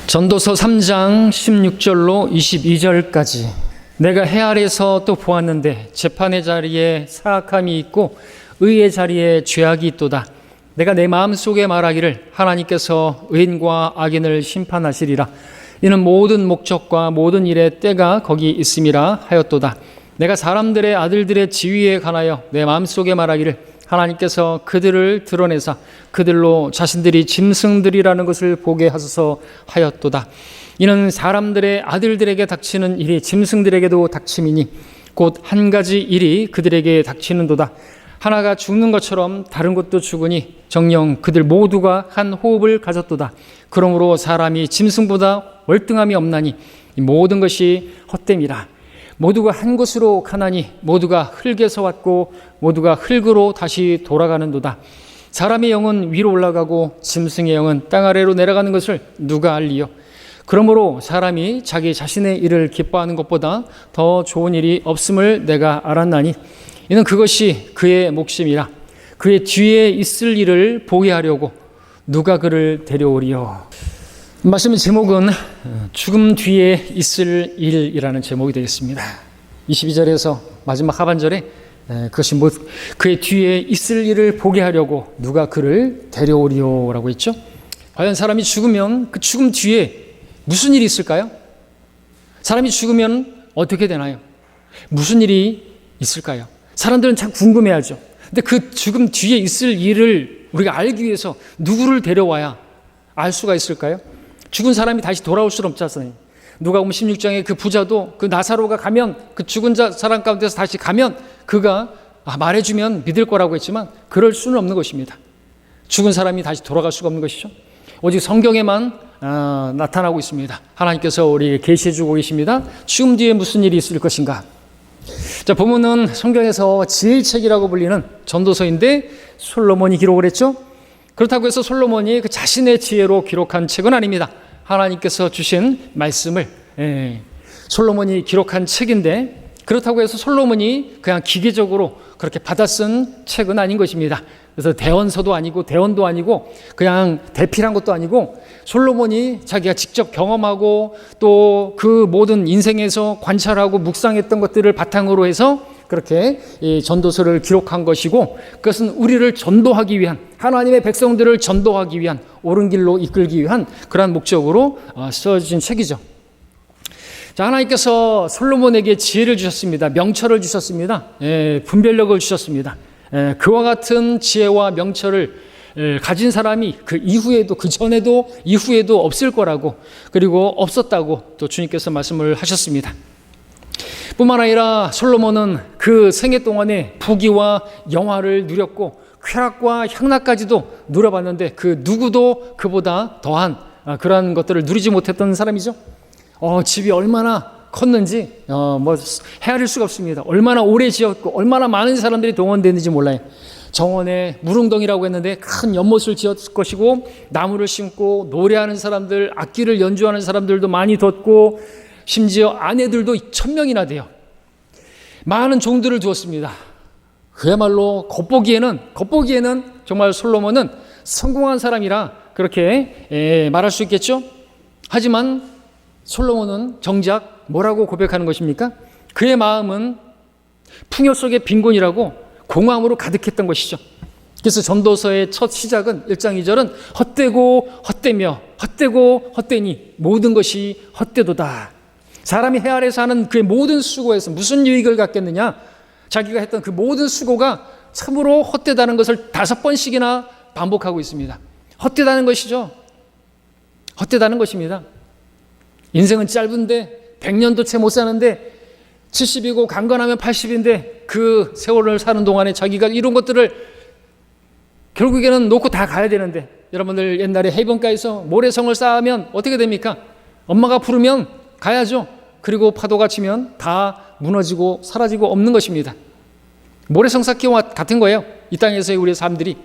전도서 3장 16절로 22절까지 내가 해 아래서 또 보았는데 재판의 자리에 사악함이 있고 의의 자리에 죄악이 있도다. 내가 내 마음속에 말하기를 하나님께서 의인과 악인을 심판하시리라. 이는 모든 목적과 모든 일의 때가 거기 있음이라 하였도다. 내가 사람들의 아들들의 지위에 관하여 내 마음속에 말하기를 하나님께서 그들을 드러내사 그들로 자신들이 짐승들이라는 것을 보게 하소서 하였도다. 이는 사람들의 아들들에게 닥치는 일이 짐승들에게도 닥침이니 곧 한 가지 일이 그들에게 닥치는도다. 하나가 죽는 것처럼 다른 것도 죽으니 정녕 그들 모두가 한 호흡을 가졌도다. 그러므로 사람이 짐승보다 월등함이 없나니 이 모든 것이 헛됨이라. 모두가 한 곳으로 가나니 모두가 흙에서 왔고 모두가 흙으로 다시 돌아가는도다. 사람의 영은 위로 올라가고 짐승의 영은 땅 아래로 내려가는 것을 누가 알리요? 그러므로 사람이 자기 자신의 일을 기뻐하는 것보다 더 좋은 일이 없음을 내가 알았나니 이는 그것이 그의 몫임이라. 그의 뒤에 있을 일을 보게 하려고 누가 그를 데려오리요? 말씀의 제목은 죽음 뒤에 있을 일이라는 제목이 되겠습니다. 22절에서 마지막 하반절에 그것이 그의 뒤에 있을 일을 보게 하려고 누가 그를 데려오리요 라고 했죠. 과연 사람이 죽으면 그 죽음 뒤에 무슨 일이 있을까요? 사람이 죽으면 어떻게 되나요? 무슨 일이 있을까요? 사람들은 참 궁금해하죠. 근데 그 죽음 뒤에 있을 일을 우리가 알기 위해서 누구를 데려와야 알 수가 있을까요? 죽은 사람이 다시 돌아올 수는 없잖아요. 누가복음 16장에 그 부자도 그 나사로가 가면 그 죽은 사람 가운데서 다시 가면 그가 말해주면 믿을 거라고 했지만 그럴 수는 없는 것입니다. 죽은 사람이 다시 돌아갈 수가 없는 것이죠. 오직 성경에만 나타나고 있습니다. 하나님께서 우리에게 계시해주고 계십니다. 죽음 뒤에 무슨 일이 있을 것인가. 자, 보면은 성경에서 지혜책이라고 불리는 전도서인데 솔로몬이 기록을 했죠. 그렇다고 해서 솔로몬이 그 자신의 지혜로 기록한 책은 아닙니다. 하나님께서 주신 말씀을 솔로몬이 기록한 책인데 그렇다고 해서 솔로몬이 그냥 기계적으로 그렇게 받아 쓴 책은 아닌 것입니다. 그래서 대언서도 아니고 대언도 아니고 그냥 대필한 것도 아니고 솔로몬이 자기가 직접 경험하고 또 그 모든 인생에서 관찰하고 묵상했던 것들을 바탕으로 해서 그렇게 이 전도서를 기록한 것이고 그것은 우리를 전도하기 위한 하나님의 백성들을 전도하기 위한 옳은 길로 이끌기 위한 그러한 목적으로 써진 책이죠. 자, 하나님께서 솔로몬에게 지혜를 주셨습니다. 명철을 주셨습니다. 분별력을 주셨습니다. 그와 같은 지혜와 명철을 가진 사람이 그 이후에도 그 전에도 이후에도 없을 거라고 그리고 없었다고 또 주님께서 말씀을 하셨습니다. 뿐만 아니라 솔로몬은 그 생애 동안에 부귀와 영화를 누렸고 쾌락과 향락까지도 누려봤는데 그 누구도 그보다 더한 그러한 것들을 누리지 못했던 사람이죠. 집이 얼마나 컸는지 헤아릴 수가 없습니다. 얼마나 오래 지었고 얼마나 많은 사람들이 동원됐는지 몰라요. 정원에 무릉덩이라고 했는데 큰 연못을 지었을 것이고 나무를 심고 노래하는 사람들, 악기를 연주하는 사람들도 많이 뒀고 심지어 아내들도 1000명이나 돼요. 많은 종들을 두었습니다. 그야말로 겉보기에는 정말 솔로몬은 성공한 사람이라 그렇게 말할 수 있겠죠. 하지만 솔로몬은 정작 뭐라고 고백하는 것입니까? 그의 마음은 풍요 속의 빈곤이라고 공허함으로 가득했던 것이죠. 그래서 전도서의 첫 시작은 1장 2절은 헛되고 헛되며 헛되고 헛되니 모든 것이 헛되도다. 사람이 해 아래서 하는 그의 모든 수고에서 무슨 유익을 갖겠느냐? 자기가 했던 그 모든 수고가 참으로 헛되다는 것을 5번씩이나 반복하고 있습니다. 헛되다는 것이죠. 헛되다는 것입니다. 인생은 짧은데 100년도 채 못 사는데 70이고 강건하면 80인데 그 세월을 사는 동안에 자기가 이룬 것들을 결국에는 놓고 다 가야 되는데 여러분들 옛날에 해변가에서 모래성을 쌓으면 어떻게 됩니까? 엄마가 부르면 가야죠. 그리고 파도가 치면 다 무너지고 사라지고 없는 것입니다. 모래성 쌓기와 같은 거예요. 이 땅에서의 우리의 삶들이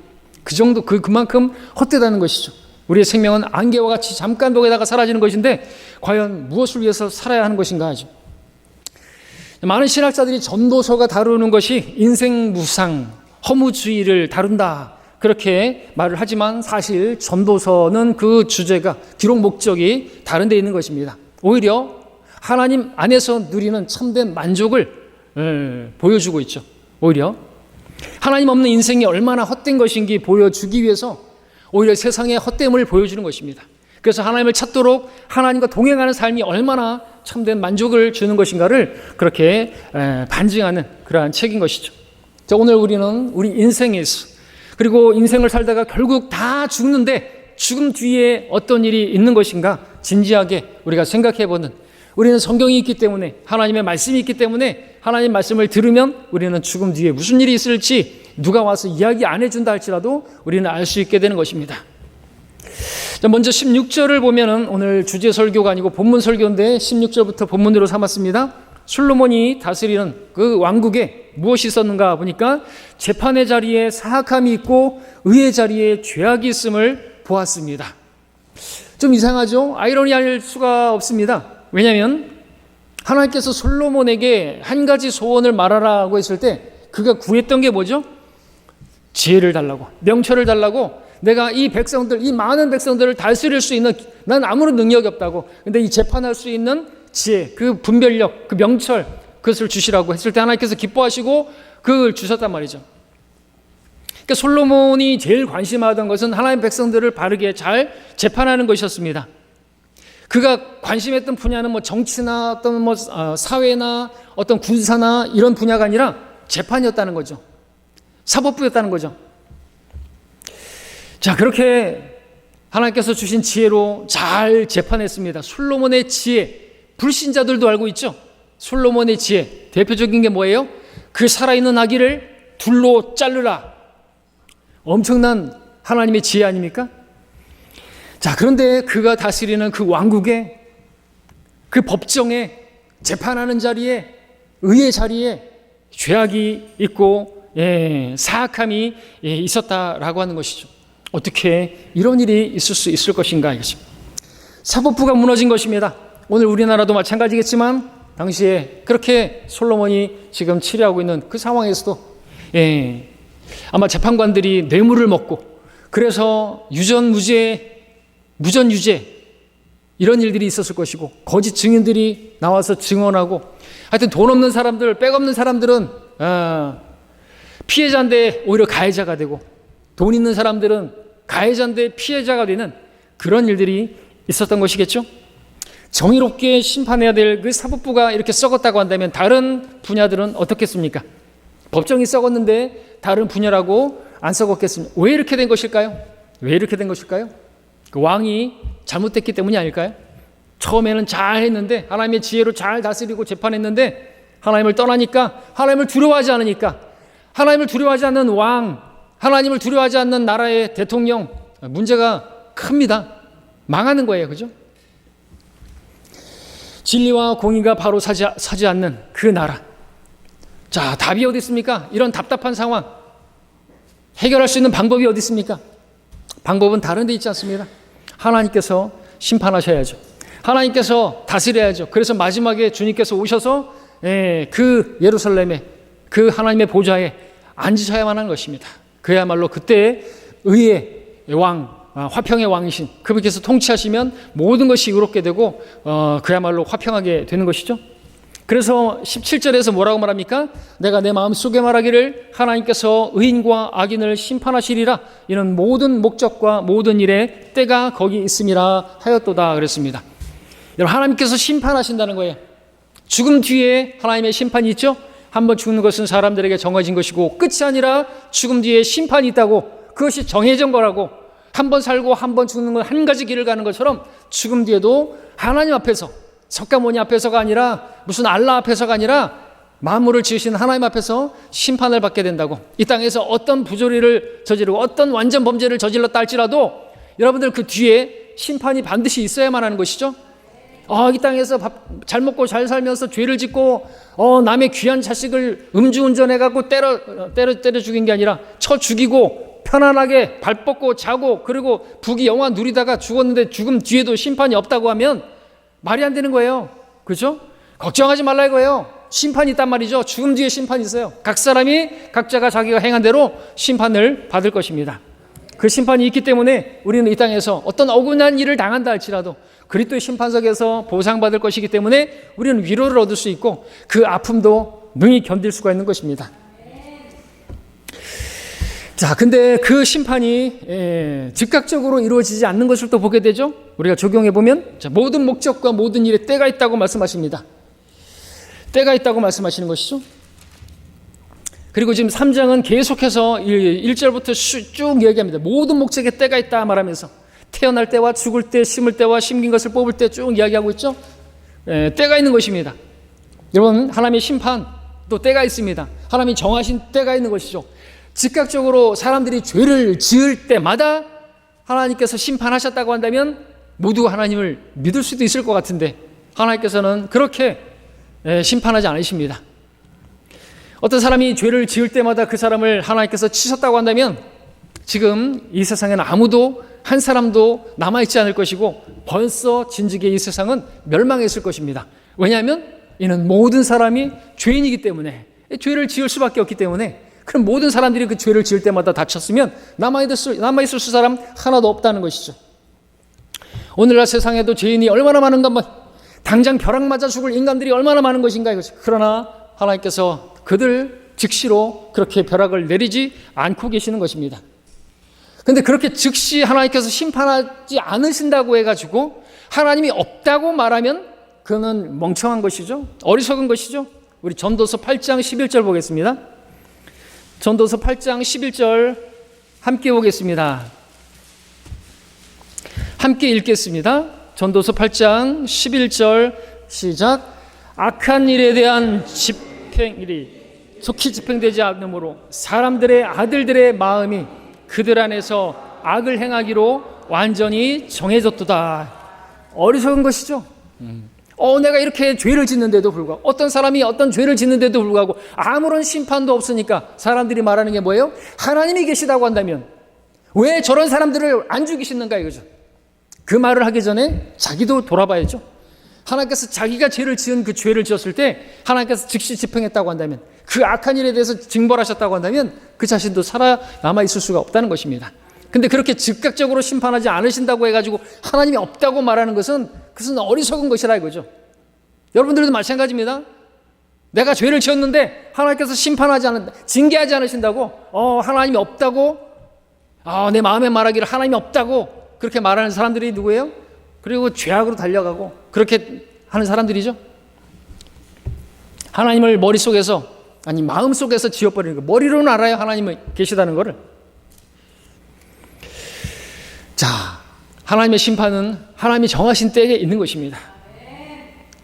그 정도 그만큼 헛되다는 것이죠. 우리의 생명은 안개와 같이 잠깐 독에다가 사라지는 것인데 과연 무엇을 위해서 살아야 하는 것인가 하죠. 많은 신학자들이 전도서가 다루는 것이 인생 무상, 허무주의를 다룬다 그렇게 말을 하지만 사실 전도서는 그 주제가 기록 목적이 다른 데 있는 것입니다. 오히려 하나님 안에서 누리는 참된 만족을 보여주고 있죠. 오히려 하나님 없는 인생이 얼마나 헛된 것인지 보여주기 위해서 오히려 세상의 헛됨을 보여주는 것입니다. 그래서 하나님을 찾도록 하나님과 동행하는 삶이 얼마나 참된 만족을 주는 것인가를 그렇게 반증하는 그러한 책인 것이죠. 자, 오늘 우리는 우리 인생에서, 그리고 인생을 살다가 결국 다 죽는데 죽음 뒤에 어떤 일이 있는 것인가 진지하게 우리가 생각해보는, 우리는 성경이 있기 때문에, 하나님의 말씀이 있기 때문에 하나님 말씀을 들으면 우리는 죽음 뒤에 무슨 일이 있을지 누가 와서 이야기 안 해준다 할지라도 우리는 알 수 있게 되는 것입니다. 자, 먼저 16절을 보면은 오늘 주제 설교가 아니고 본문 설교인데 16절부터 본문으로 삼았습니다. 솔로몬이 다스리는 그 왕국에 무엇이 있었는가 보니까 재판의 자리에 사악함이 있고 의의 자리에 죄악이 있음을 보았습니다. 좀 이상하죠? 아이러니할 수가 없습니다. 왜냐하면 하나님께서 솔로몬에게 한 가지 소원을 말하라고 했을 때 그가 구했던 게 뭐죠? 지혜를 달라고, 명철을 달라고. 내가 이 백성들, 이 많은 백성들을 다스릴 수 있는, 난 아무런 능력이 없다고. 근데 이 재판할 수 있는 지혜, 그 분별력, 그 명철, 그것을 주시라고 했을 때 하나님께서 기뻐하시고 그걸 주셨단 말이죠. 그러니까 솔로몬이 제일 관심하던 것은 하나님 백성들을 바르게 잘 재판하는 것이었습니다. 그가 관심했던 분야는 뭐 정치나 어떤 뭐 사회나 어떤 군사나 이런 분야가 아니라 재판이었다는 거죠. 사법부였다는 거죠. 자, 그렇게 하나님께서 주신 지혜로 잘 재판했습니다. 솔로몬의 지혜, 불신자들도 알고 있죠. 솔로몬의 지혜, 대표적인 게 뭐예요? 그 살아있는 아기를 둘로 자르라. 엄청난 하나님의 지혜 아닙니까? 자, 그런데 그가 다스리는 그 왕국에, 그 법정에, 재판하는 자리에, 의의 자리에 죄악이 있고 사악함이 있었다라고 하는 것이죠. 어떻게 이런 일이 있을 수 있을 것인가 이것입니다. 사법부가 무너진 것입니다. 오늘 우리나라도 마찬가지겠지만 당시에 그렇게 솔로몬이 지금 치료하고 있는 그 상황에서도 아마 재판관들이 뇌물을 먹고 그래서 유전무죄, 무전유죄 이런 일들이 있었을 것이고 거짓 증인들이 나와서 증언하고 하여튼 돈 없는 사람들, 백 없는 사람들은 피해자인데 오히려 가해자가 되고 돈 있는 사람들은 가해자인데 피해자가 되는 그런 일들이 있었던 것이겠죠. 정의롭게 심판해야 될 그 사법부가 이렇게 썩었다고 한다면 다른 분야들은 어떻겠습니까? 법정이 썩었는데 다른 분야라고 안 썩었겠습니까? 왜 이렇게 된 것일까요? 왜 이렇게 된 것일까요? 그 왕이 잘못됐기 때문이 아닐까요? 처음에는 잘 했는데 하나님의 지혜로 잘 다스리고 재판했는데 하나님을 떠나니까, 하나님을 두려워하지 않으니까, 하나님을 두려워하지 않는 왕, 하나님을 두려워하지 않는 나라의 대통령, 문제가 큽니다. 망하는 거예요. 그죠? 진리와 공의가 바로 서지 않는 그 나라. 자, 답이 어디 있습니까? 이런 답답한 상황 해결할 수 있는 방법이 어디 있습니까? 방법은 다른 데 있지 않습니다. 하나님께서 심판하셔야죠. 하나님께서 다스려야죠. 그래서 마지막에 주님께서 오셔서 그 예루살렘에 그 하나님의 보좌에 앉으셔야만 하는 것입니다. 그야말로 그때 의의 왕, 화평의 왕이신 그분께서 통치하시면 모든 것이 의롭게 되고 그야말로 화평하게 되는 것이죠. 그래서 17절에서 뭐라고 말합니까? 내가 내 마음속에 말하기를 하나님께서 의인과 악인을 심판하시리라. 이는 모든 목적과 모든 일에 때가 거기 있음이라 하였도다 그랬습니다. 여러분, 하나님께서 심판하신다는 거예요. 죽음 뒤에 하나님의 심판이 있죠. 한번 죽는 것은 사람들에게 정해진 것이고 끝이 아니라 죽음 뒤에 심판이 있다고, 그것이 정해진 거라고. 한 번 살고 한 번 죽는 건 한 가지 길을 가는 것처럼 죽음 뒤에도 하나님 앞에서, 석가모니 앞에서가 아니라 무슨 알라 앞에서가 아니라 만물을 지으신 하나님 앞에서 심판을 받게 된다고. 이 땅에서 어떤 부조리를 저지르고 어떤 완전 범죄를 저질렀다 할지라도 여러분들 그 뒤에 심판이 반드시 있어야만 하는 것이죠. 이 땅에서 밥 잘 먹고 잘 살면서 죄를 짓고 남의 귀한 자식을 음주운전해갖고 때려 죽인 게 아니라 쳐 죽이고 편안하게 발 뻗고 자고 그리고 부귀 영화 누리다가 죽었는데 죽음 뒤에도 심판이 없다고 하면 말이 안 되는 거예요. 그렇죠? 걱정하지 말라 이거예요. 심판이 있단 말이죠. 죽음 뒤에 심판이 있어요. 각 사람이 각자가 자기가 행한 대로 심판을 받을 것입니다. 그 심판이 있기 때문에 우리는 이 땅에서 어떤 억울한 일을 당한다 할지라도 그리스도의 심판석에서 보상받을 것이기 때문에 우리는 위로를 얻을 수 있고 그 아픔도 능히 견딜 수가 있는 것입니다. 자, 근데 그 심판이 즉각적으로 이루어지지 않는 것을 또 보게 되죠. 우리가 적용해 보면 모든 목적과 모든 일에 때가 있다고 말씀하십니다. 때가 있다고 말씀하시는 것이죠. 그리고 지금 3장은 계속해서 1절부터 쭉 얘기합니다. 모든 목적에 때가 있다 말하면서 태어날 때와 죽을 때, 심을 때와 심긴 것을 뽑을 때 쭉 이야기하고 있죠. 때가 있는 것입니다. 여러분, 하나님의 심판 또 때가 있습니다. 하나님이 정하신 때가 있는 것이죠. 즉각적으로 사람들이 죄를 지을 때마다 하나님께서 심판하셨다고 한다면 모두가 하나님을 믿을 수도 있을 것 같은데 하나님께서는 그렇게 심판하지 않으십니다. 어떤 사람이 죄를 지을 때마다 그 사람을 하나님께서 치셨다고 한다면 지금 이 세상에는 아무도 한 사람도 남아있지 않을 것이고 벌써 진즉에 이 세상은 멸망했을 것입니다. 왜냐하면 이는 모든 사람이 죄인이기 때문에 죄를 지을 수밖에 없기 때문에 그럼 모든 사람들이 그 죄를 지을 때마다 다쳤으면 남아있을 사람 하나도 없다는 것이죠. 오늘날 세상에도 죄인이 얼마나 많은가, 당장 벼락 맞아 죽을 인간들이 얼마나 많은 것인가 이거죠. 그러나 하나님께서 그들 즉시로 그렇게 벼락을 내리지 않고 계시는 것입니다. 그런데 그렇게 즉시 하나님께서 심판하지 않으신다고 해가지고 하나님이 없다고 말하면 그는 멍청한 것이죠. 어리석은 것이죠. 우리 전도서 8장 11절 보겠습니다. 전도서 8장 11절 함께 보겠습니다. 함께 읽겠습니다. 전도서 8장 11절 시작. 악한 일에 대한 집행일이 속히 집행되지 않으므로 사람들의 아들들의 마음이 그들 안에서 악을 행하기로 완전히 정해졌도다. 어리석은 것이죠. 내가 이렇게 죄를 짓는데도 불구하고 어떤 사람이 어떤 죄를 짓는데도 불구하고 아무런 심판도 없으니까 사람들이 말하는 게 뭐예요? 하나님이 계시다고 한다면 왜 저런 사람들을 안 죽이시는가 이거죠. 그 말을 하기 전에 자기도 돌아봐야죠. 하나님께서 자기가 죄를 지은 그 죄를 지었을 때 하나님께서 즉시 집행했다고 한다면 그 악한 일에 대해서 징벌하셨다고 한다면 그 자신도 살아남아 있을 수가 없다는 것입니다. 근데 그렇게 즉각적으로 심판하지 않으신다고 해가지고 하나님이 없다고 말하는 것은 그것은 어리석은 것이라 이거죠. 여러분들도 마찬가지입니다. 내가 죄를 지었는데 하나님께서 심판하지 않는다, 징계하지 않으신다고 하나님이 없다고 내 마음에 말하기를 하나님이 없다고 그렇게 말하는 사람들이 누구예요? 그리고 죄악으로 달려가고 그렇게 하는 사람들이죠. 하나님을 머릿속에서 아니 마음속에서 지워버리는 거. 머리로는 알아요, 하나님이 계시다는 거를. 자, 하나님의 심판은 하나님이 정하신 때에 있는 것입니다.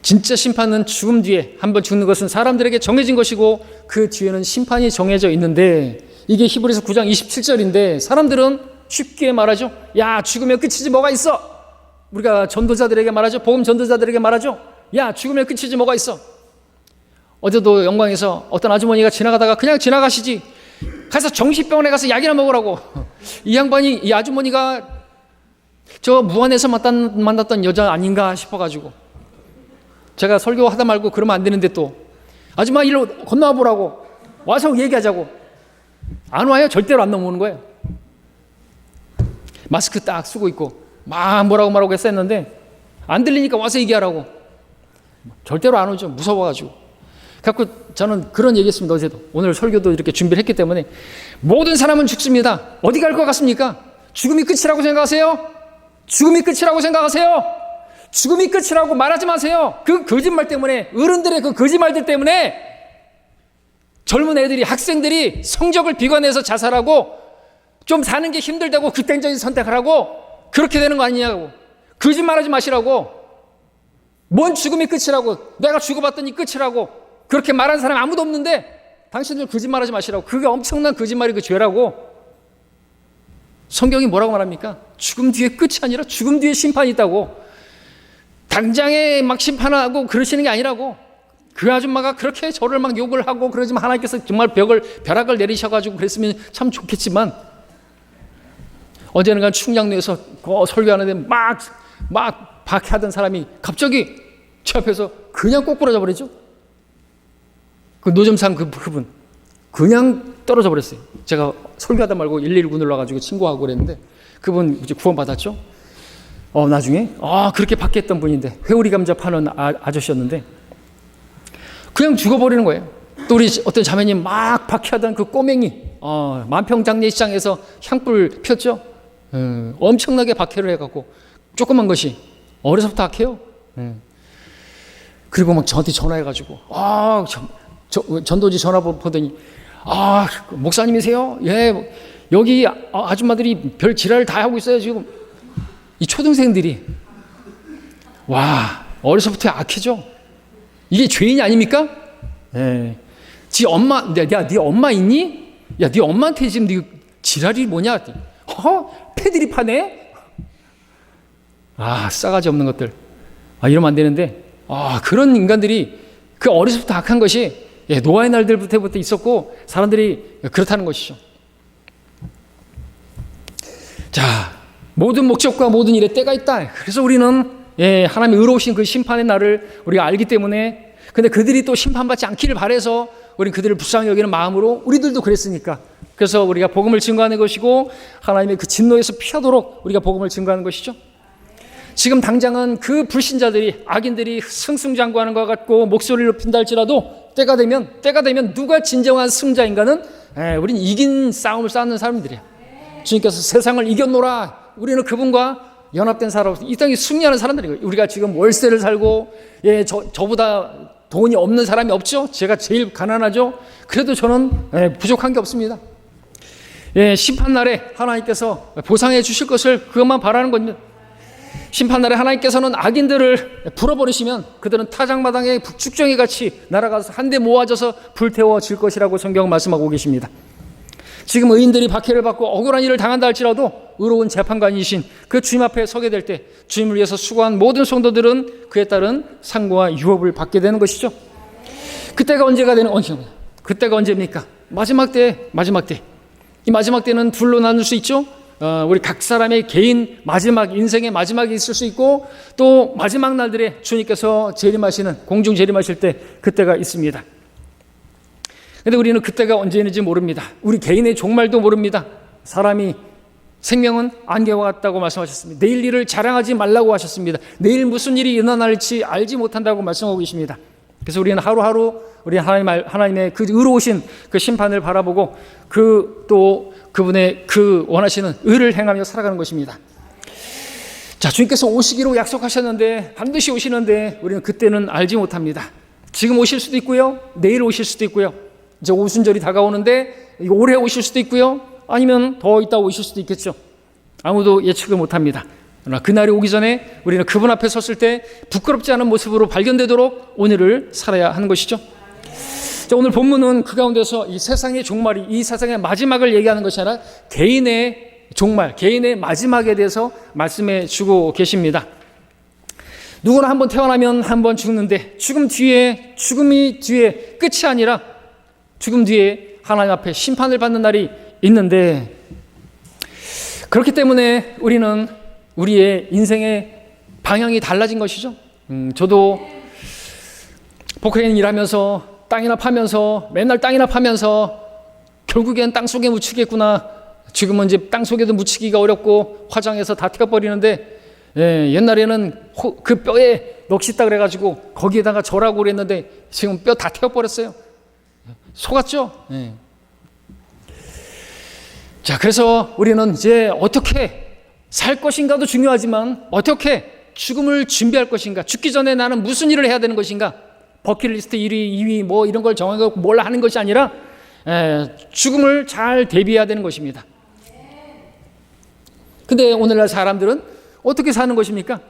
진짜 심판은 죽음 뒤에 한번 죽는 것은 사람들에게 정해진 것이고 그 뒤에는 심판이 정해져 있는데 이게 히브리서 9장 27절인데 사람들은 쉽게 말하죠. 야, 죽으면 끝이지 뭐가 있어. 우리가 전도자들에게 말하죠. 복음 전도자들에게 말하죠. 야, 죽으면 끝이지 뭐가 있어. 어제도 영광에서 어떤 아주머니가 지나가다가 그냥 지나가시지. 가서 정신병원에 가서 약이나 먹으라고. 이 아주머니가 저 무안에서 만났던 여자 아닌가 싶어가지고 제가 설교하다 말고 그러면 안 되는데 또 아줌마 일로 건너와 보라고 와서 얘기하자고 안 와요. 절대로 안 넘어오는 거예요. 마스크 딱 쓰고 있고 막 뭐라고 했었는데 안 들리니까 와서 얘기하라고. 절대로 안 오죠. 무서워가지고. 그래서 저는 그런 얘기했습니다. 어제도. 오늘 설교도 이렇게 준비를 했기 때문에 모든 사람은 죽습니다. 어디 갈 것 같습니까? 죽음이 끝이라고 생각하세요? 죽음이 끝이라고 생각하세요? 죽음이 끝이라고 말하지 마세요. 그 거짓말 때문에, 어른들의 그 거짓말들 때문에 젊은 애들이, 학생들이 성적을 비관해서 자살하고 좀 사는 게 힘들다고 극단적인 선택을 하고 그렇게 되는 거 아니냐고. 거짓말하지 마시라고. 뭔 죽음이 끝이라고. 내가 죽어봤더니 끝이라고. 그렇게 말하는 사람 아무도 없는데 당신들 거짓말하지 마시라고. 그게 엄청난 거짓말이 그 죄라고. 성경이 뭐라고 말합니까? 죽음 뒤에 끝이 아니라 죽음 뒤에 심판이 있다고. 당장에 막 심판하고 그러시는 게 아니라고. 그 아줌마가 그렇게 저를 막 욕을 하고 그러지만 하나님께서 정말 벼락을 내리셔가지고 그랬으면 참 좋겠지만 어제는 충량로에서 설교하는데 막 박해하던 사람이 갑자기 제 앞에서 그냥 꼬꾸라져 버리죠. 그 노점상 그분 그냥 떨어져 버렸어요. 제가 설교하다 말고 119 눌러가지고 친구하고 그랬는데 그분 이제 구원받았죠. 나중에 그렇게 박해했던 분인데 회오리 감자 파는 아저씨였는데 그냥 죽어버리는 거예요. 또 우리 어떤 자매님 막 박해하던 그 꼬맹이 만평장례시장에서 향불 폈죠. 엄청나게 박해를 해갖고 조그만 것이 어려서부터 악해요. 그리고 막 저한테 전화해가지고 전도지 전화 보더니 목사님이세요? 예, 여기 아줌마들이 별 지랄을 다 하고 있어요 지금. 이 초등생들이 어려서부터 악해져. 이게 죄인이 아닙니까? 예. 지 엄마, 야, 네 엄마 있니? 야, 네 엄마한테 지금 네 지랄이 뭐냐? 패들이 파네? 싸가지 없는 것들. 이러면 안 되는데, 그런 인간들이 그 어려서부터 악한 것이 노아의 날들부터 있었고, 사람들이 그렇다는 것이죠. 자, 모든 목적과 모든 일에 때가 있다. 그래서 우리는 하나님의 의로우신 그 심판의 날을 우리가 알기 때문에, 근데 그들이 또 심판받지 않기를 바라서 우리는 그들을 불쌍히 여기는 마음으로 우리들도 그랬으니까, 그래서 우리가 복음을 증거하는 것이고 하나님의 그 진노에서 피하도록 우리가 복음을 증거하는 것이죠. 지금 당장은 그 불신자들이, 악인들이 승승장구하는 것 같고 목소리를 높인다 할지라도 때가 되면 누가 진정한 승자인가는 우린 이긴 싸움을 쌓는 사람들이야. 주님께서 세상을 이겼노라. 우리는 그분과 연합된 사람으로서 이 땅에 승리하는 사람들이에요. 우리가 지금 월세를 살고 저보다 돈이 없는 사람이 없죠. 제가 제일 가난하죠. 그래도 저는 부족한 게 없습니다. 심판날에 하나님께서 보상해 주실 것을 그것만 바라는 겁니다. 심판날에 하나님께서는 악인들을 풀어버리시면 그들은 타작마당에 북죽정이 같이 날아가서 한데 모아져서 불태워질 것이라고 성경은 말씀하고 계십니다. 지금 의인들이 박해를 받고 억울한 일을 당한다 할지라도 의로운 재판관이신 그 주님 앞에 서게 될 때 주님을 위해서 수고한 모든 성도들은 그에 따른 상고와 유업을 받게 되는 것이죠. 그때가 그때가 언제입니까? 마지막 때. 이 마지막 때는 둘로 나눌 수 있죠. 우리 각 사람의 개인 마지막, 인생의 마지막이 있을 수 있고, 또 마지막 날들에 주님께서 재림하시는, 공중 재림하실 때 그때가 있습니다. 근데 우리는 그때가 언제인지 모릅니다. 우리 개인의 종말도 모릅니다. 사람이 생명은 안개와 같다고 말씀하셨습니다. 내일 일을 자랑하지 말라고 하셨습니다. 내일 무슨 일이 일어날지 알지 못한다고 말씀하고 계십니다. 그래서 우리는 하루하루 우리 하나님의 그 의로우신 그 심판을 바라보고 그분의 그 원하시는 의를 행하며 살아가는 것입니다. 자, 주님께서 오시기로 약속하셨는데 반드시 오시는데 우리는 그때는 알지 못합니다. 지금 오실 수도 있고요. 내일 오실 수도 있고요. 이제 오순절이 다가오는데 올해 오실 수도 있고요. 아니면 더 있다 오실 수도 있겠죠. 아무도 예측을 못합니다. 그러나 그날이 오기 전에 우리는 그분 앞에 섰을 때 부끄럽지 않은 모습으로 발견되도록 오늘을 살아야 하는 것이죠. 자, 오늘 본문은 그 가운데서 이 세상의 종말이, 이 세상의 마지막을 얘기하는 것이 아니라 개인의 종말, 개인의 마지막에 대해서 말씀해 주고 계십니다. 누구나 한번 태어나면 한번 죽는데 죽음이 뒤에 끝이 아니라 죽음 뒤에 하나님 앞에 심판을 받는 날이 있는데, 그렇기 때문에 우리는 우리의 인생의 방향이 달라진 것이죠. 저도 포크레인 일하면서 땅이나 파면서 맨날 땅이나 파면서 결국엔 땅속에 묻히겠구나. 지금은 이제 땅속에도 묻히기가 어렵고 화장해서 다 태워버리는데, 옛날에는 그 뼈에 넋이 그래가지고 거기에다가 절하고 그랬는데 지금 뼈 다 태워버렸어요. 속았죠? 자, 그래서 우리는 이제 어떻게 살 것인가도 중요하지만 어떻게 죽음을 준비할 것인가, 죽기 전에 나는 무슨 일을 해야 되는 것인가, 버킷리스트 1위, 2위 뭐 이런 걸 정하고 뭘 하는 것이 아니라 죽음을 잘 대비해야 되는 것입니다. 근데 오늘날 사람들은 어떻게 사는 것입니까?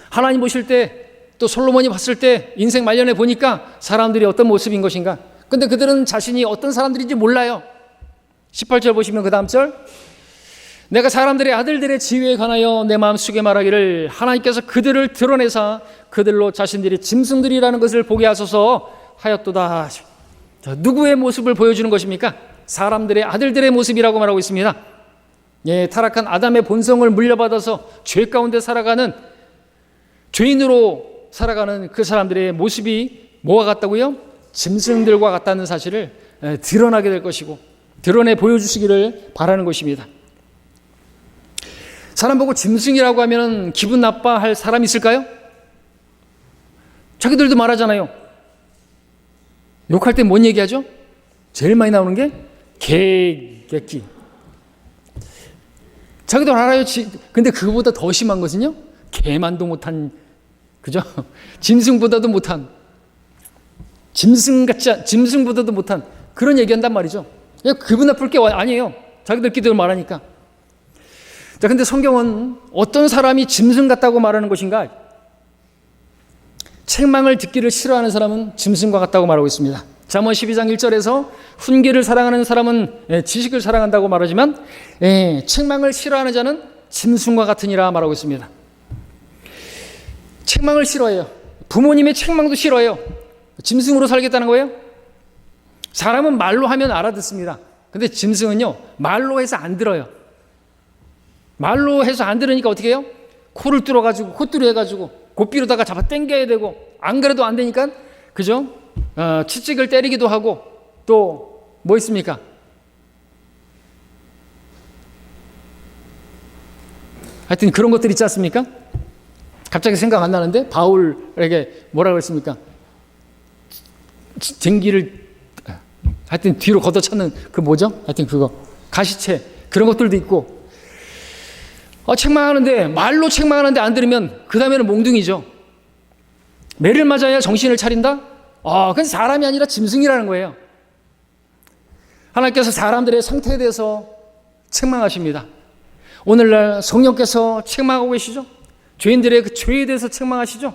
하나님 보실 때, 또 솔로몬이 봤을 때 인생 말년에 보니까 사람들이 어떤 모습인 것인가. 근데 그들은 자신이 어떤 사람들인지 몰라요. 18절 보시면 그 다음 절, 내가 사람들의 아들들의 지위에 관하여 내 마음속에 말하기를 하나님께서 그들을 드러내사 그들로 자신들이 짐승들이라는 것을 보게 하소서 하였도다. 누구의 모습을 보여주는 것입니까? 사람들의 아들들의 모습이라고 말하고 있습니다. 타락한 아담의 본성을 물려받아서 죄 가운데 살아가는, 죄인으로 살아가는 그 사람들의 모습이 뭐와 같다고요? 짐승들과 같다는 사실을 드러나게 될 것이고 드러내 보여주시기를 바라는 것입니다. 사람 보고 짐승이라고 하면 기분 나빠할 사람이 있을까요? 자기들도 말하잖아요. 욕할 때 뭔 얘기하죠? 제일 많이 나오는 게 개끼. 자기도 알아요. 근데 그거보다 더 심한 것은요, 개만도 못한, 그죠? 짐승보다도 못한, 짐승보다도 못한 그런 얘기한단 말이죠. 기분 나쁠 게 아니에요. 자기들끼리 말하니까. 자, 근데 성경은 어떤 사람이 짐승 같다고 말하는 것인가? 책망을 듣기를 싫어하는 사람은 짐승과 같다고 말하고 있습니다. 잠언 12장 1절에서 훈계를 사랑하는 사람은 지식을 사랑한다고 말하지만 책망을 싫어하는 자는 짐승과 같으니라 말하고 있습니다. 책망을 싫어해요. 부모님의 책망도 싫어해요. 짐승으로 살겠다는 거예요? 사람은 말로 하면 알아듣습니다. 근데 짐승은요, 말로 해서 안 들어요. 말로 해서 안 들으니까 어떻게 해요? 코를 뚫어가지고 콧뚜루 해가지고 고삐로다가 잡아 당겨야 되고, 안 그래도 안 되니까, 그죠? 치직을 때리기도 하고, 또 뭐 있습니까? 하여튼 그런 것들 있지 않습니까? 갑자기 생각 안 나는데 바울에게 뭐라고 했습니까? 쟁기를 하여튼 뒤로 걷어차는 그 뭐죠? 하여튼 그거 가시채, 그런 것들도 있고, 책망하는데, 말로 책망하는데 안 들으면 그 다음에는 몽둥이죠. 매를 맞아야 정신을 차린다? 그건 사람이 아니라 짐승이라는 거예요. 하나님께서 사람들의 상태에 대해서 책망하십니다. 오늘날 성령께서 책망하고 계시죠? 죄인들의 그 죄에 대해서 책망하시죠?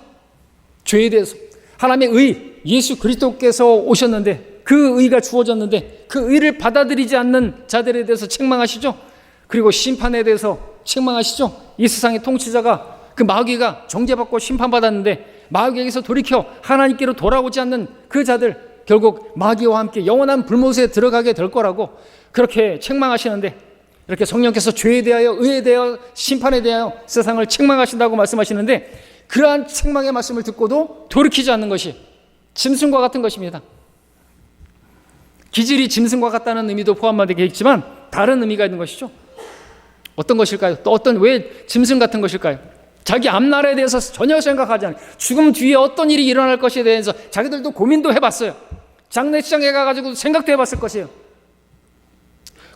죄에 대해서. 하나님의 의, 예수 그리스도께서 오셨는데, 그 의가 주어졌는데 그 의를 받아들이지 않는 자들에 대해서 책망하시죠? 그리고 심판에 대해서 책망하시죠? 이 세상의 통치자가, 그 마귀가 정죄받고 심판받았는데 마귀에게서 돌이켜 하나님께로 돌아오지 않는 그 자들, 결국 마귀와 함께 영원한 불못에 들어가게 될 거라고 그렇게 책망하시는데, 이렇게 성령께서 죄에 대하여, 의에 대하여, 심판에 대하여 세상을 책망하신다고 말씀하시는데, 그러한 책망의 말씀을 듣고도 돌이키지 않는 것이 짐승과 같은 것입니다. 기질이 짐승과 같다는 의미도 포함되어 있지만 다른 의미가 있는 것이죠. 어떤 것일까요? 또 왜 짐승 같은 것일까요? 자기 앞날에 대해서 전혀 생각하지 않아요. 죽음 뒤에 어떤 일이 일어날 것에 대해서 자기들도 고민도 해봤어요. 장례식장에 가가지고 생각도 해봤을 것이에요.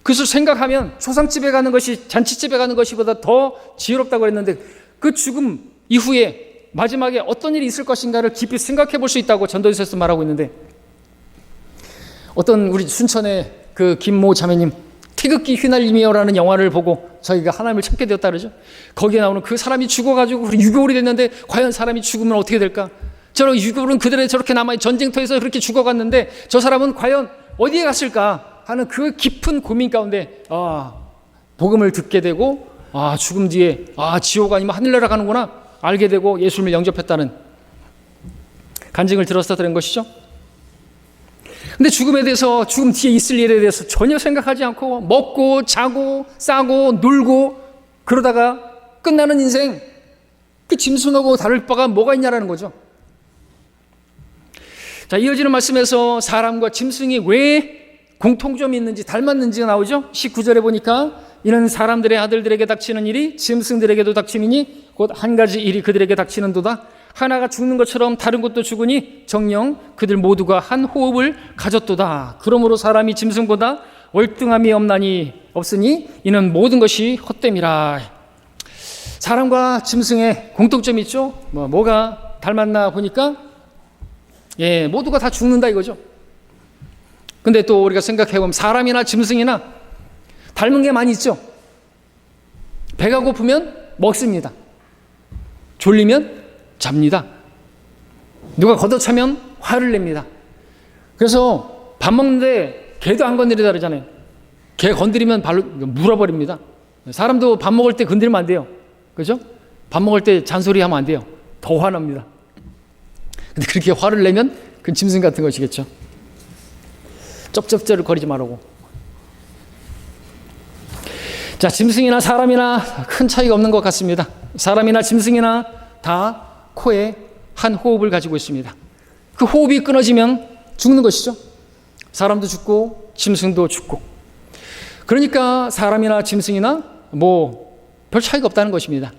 그래서 생각하면 초상집에 가는 것이 잔치집에 가는 것보다 더 지혜롭다고 했는데, 그 죽음 이후에 마지막에 어떤 일이 있을 것인가를 깊이 생각해 볼 수 있다고 전도서에서 말하고 있는데, 어떤 우리 순천의 그 김모 자매님, 태극기 휘날리며라는 영화를 보고 저희가 하나님을 찾게 되었다 그러죠. 거기에 나오는 그 사람이 죽어가지고 유교울이 됐는데, 과연 사람이 죽으면 어떻게 될까? 저런 유교울은 그들에 저렇게 남아 전쟁터에서 그렇게 죽어갔는데 저 사람은 과연 어디에 갔을까 하는 그 깊은 고민 가운데 복음을 듣게 되고, 죽음 뒤에 지옥 아니면 하늘나라 가는구나 알게 되고 예수님을 영접했다는 간증을 들어서 들은 것이죠. 근데 죽음에 대해서, 죽음 뒤에 있을 일에 대해서 전혀 생각하지 않고 먹고 자고 싸고 놀고 그러다가 끝나는 인생, 그 짐승하고 다를 바가 뭐가 있냐라는 거죠. 자, 이어지는 말씀에서 사람과 짐승이 왜 공통점이 있는지, 닮았는지가 나오죠. 19절에 보니까 이는 사람들의 아들들에게 닥치는 일이 짐승들에게도 닥침이니 곧 한 가지 일이 그들에게 닥치는도다. 하나가 죽는 것처럼 다른 것도 죽으니 정녕 그들 모두가 한 호흡을 가졌도다. 그러므로 사람이 짐승보다 월등함이 없으니 이는 모든 것이 헛됨이라. 사람과 짐승의 공통점이 있죠. 뭐가 닮았나 보니까 모두가 다 죽는다 이거죠. 근데 또 우리가 생각해보면 사람이나 짐승이나 닮은 게 많이 있죠. 배가 고프면 먹습니다. 졸리면 잡니다. 누가 걷어차면 화를 냅니다. 그래서 밥 먹는데 개도 안 건드리다 그러잖아요. 개 건드리면 발로 물어버립니다. 사람도 밥 먹을 때 건드리면 안 돼요. 그죠? 밥 먹을 때 잔소리하면 안 돼요. 더 화납니다. 근데 그렇게 화를 내면 그건 짐승 같은 것이겠죠. 쩝쩝쩝을 거리지 말라고. 자, 짐승이나 사람이나 큰 차이가 없는 것 같습니다. 사람이나 짐승이나 다 코에 한 호흡을 가지고 있습니다. 그 호흡이 끊어지면 죽는 것이죠. 사람도 죽고 짐승도 죽고. 그러니까 사람이나 짐승이나 별 차이가 없다는 것입니다.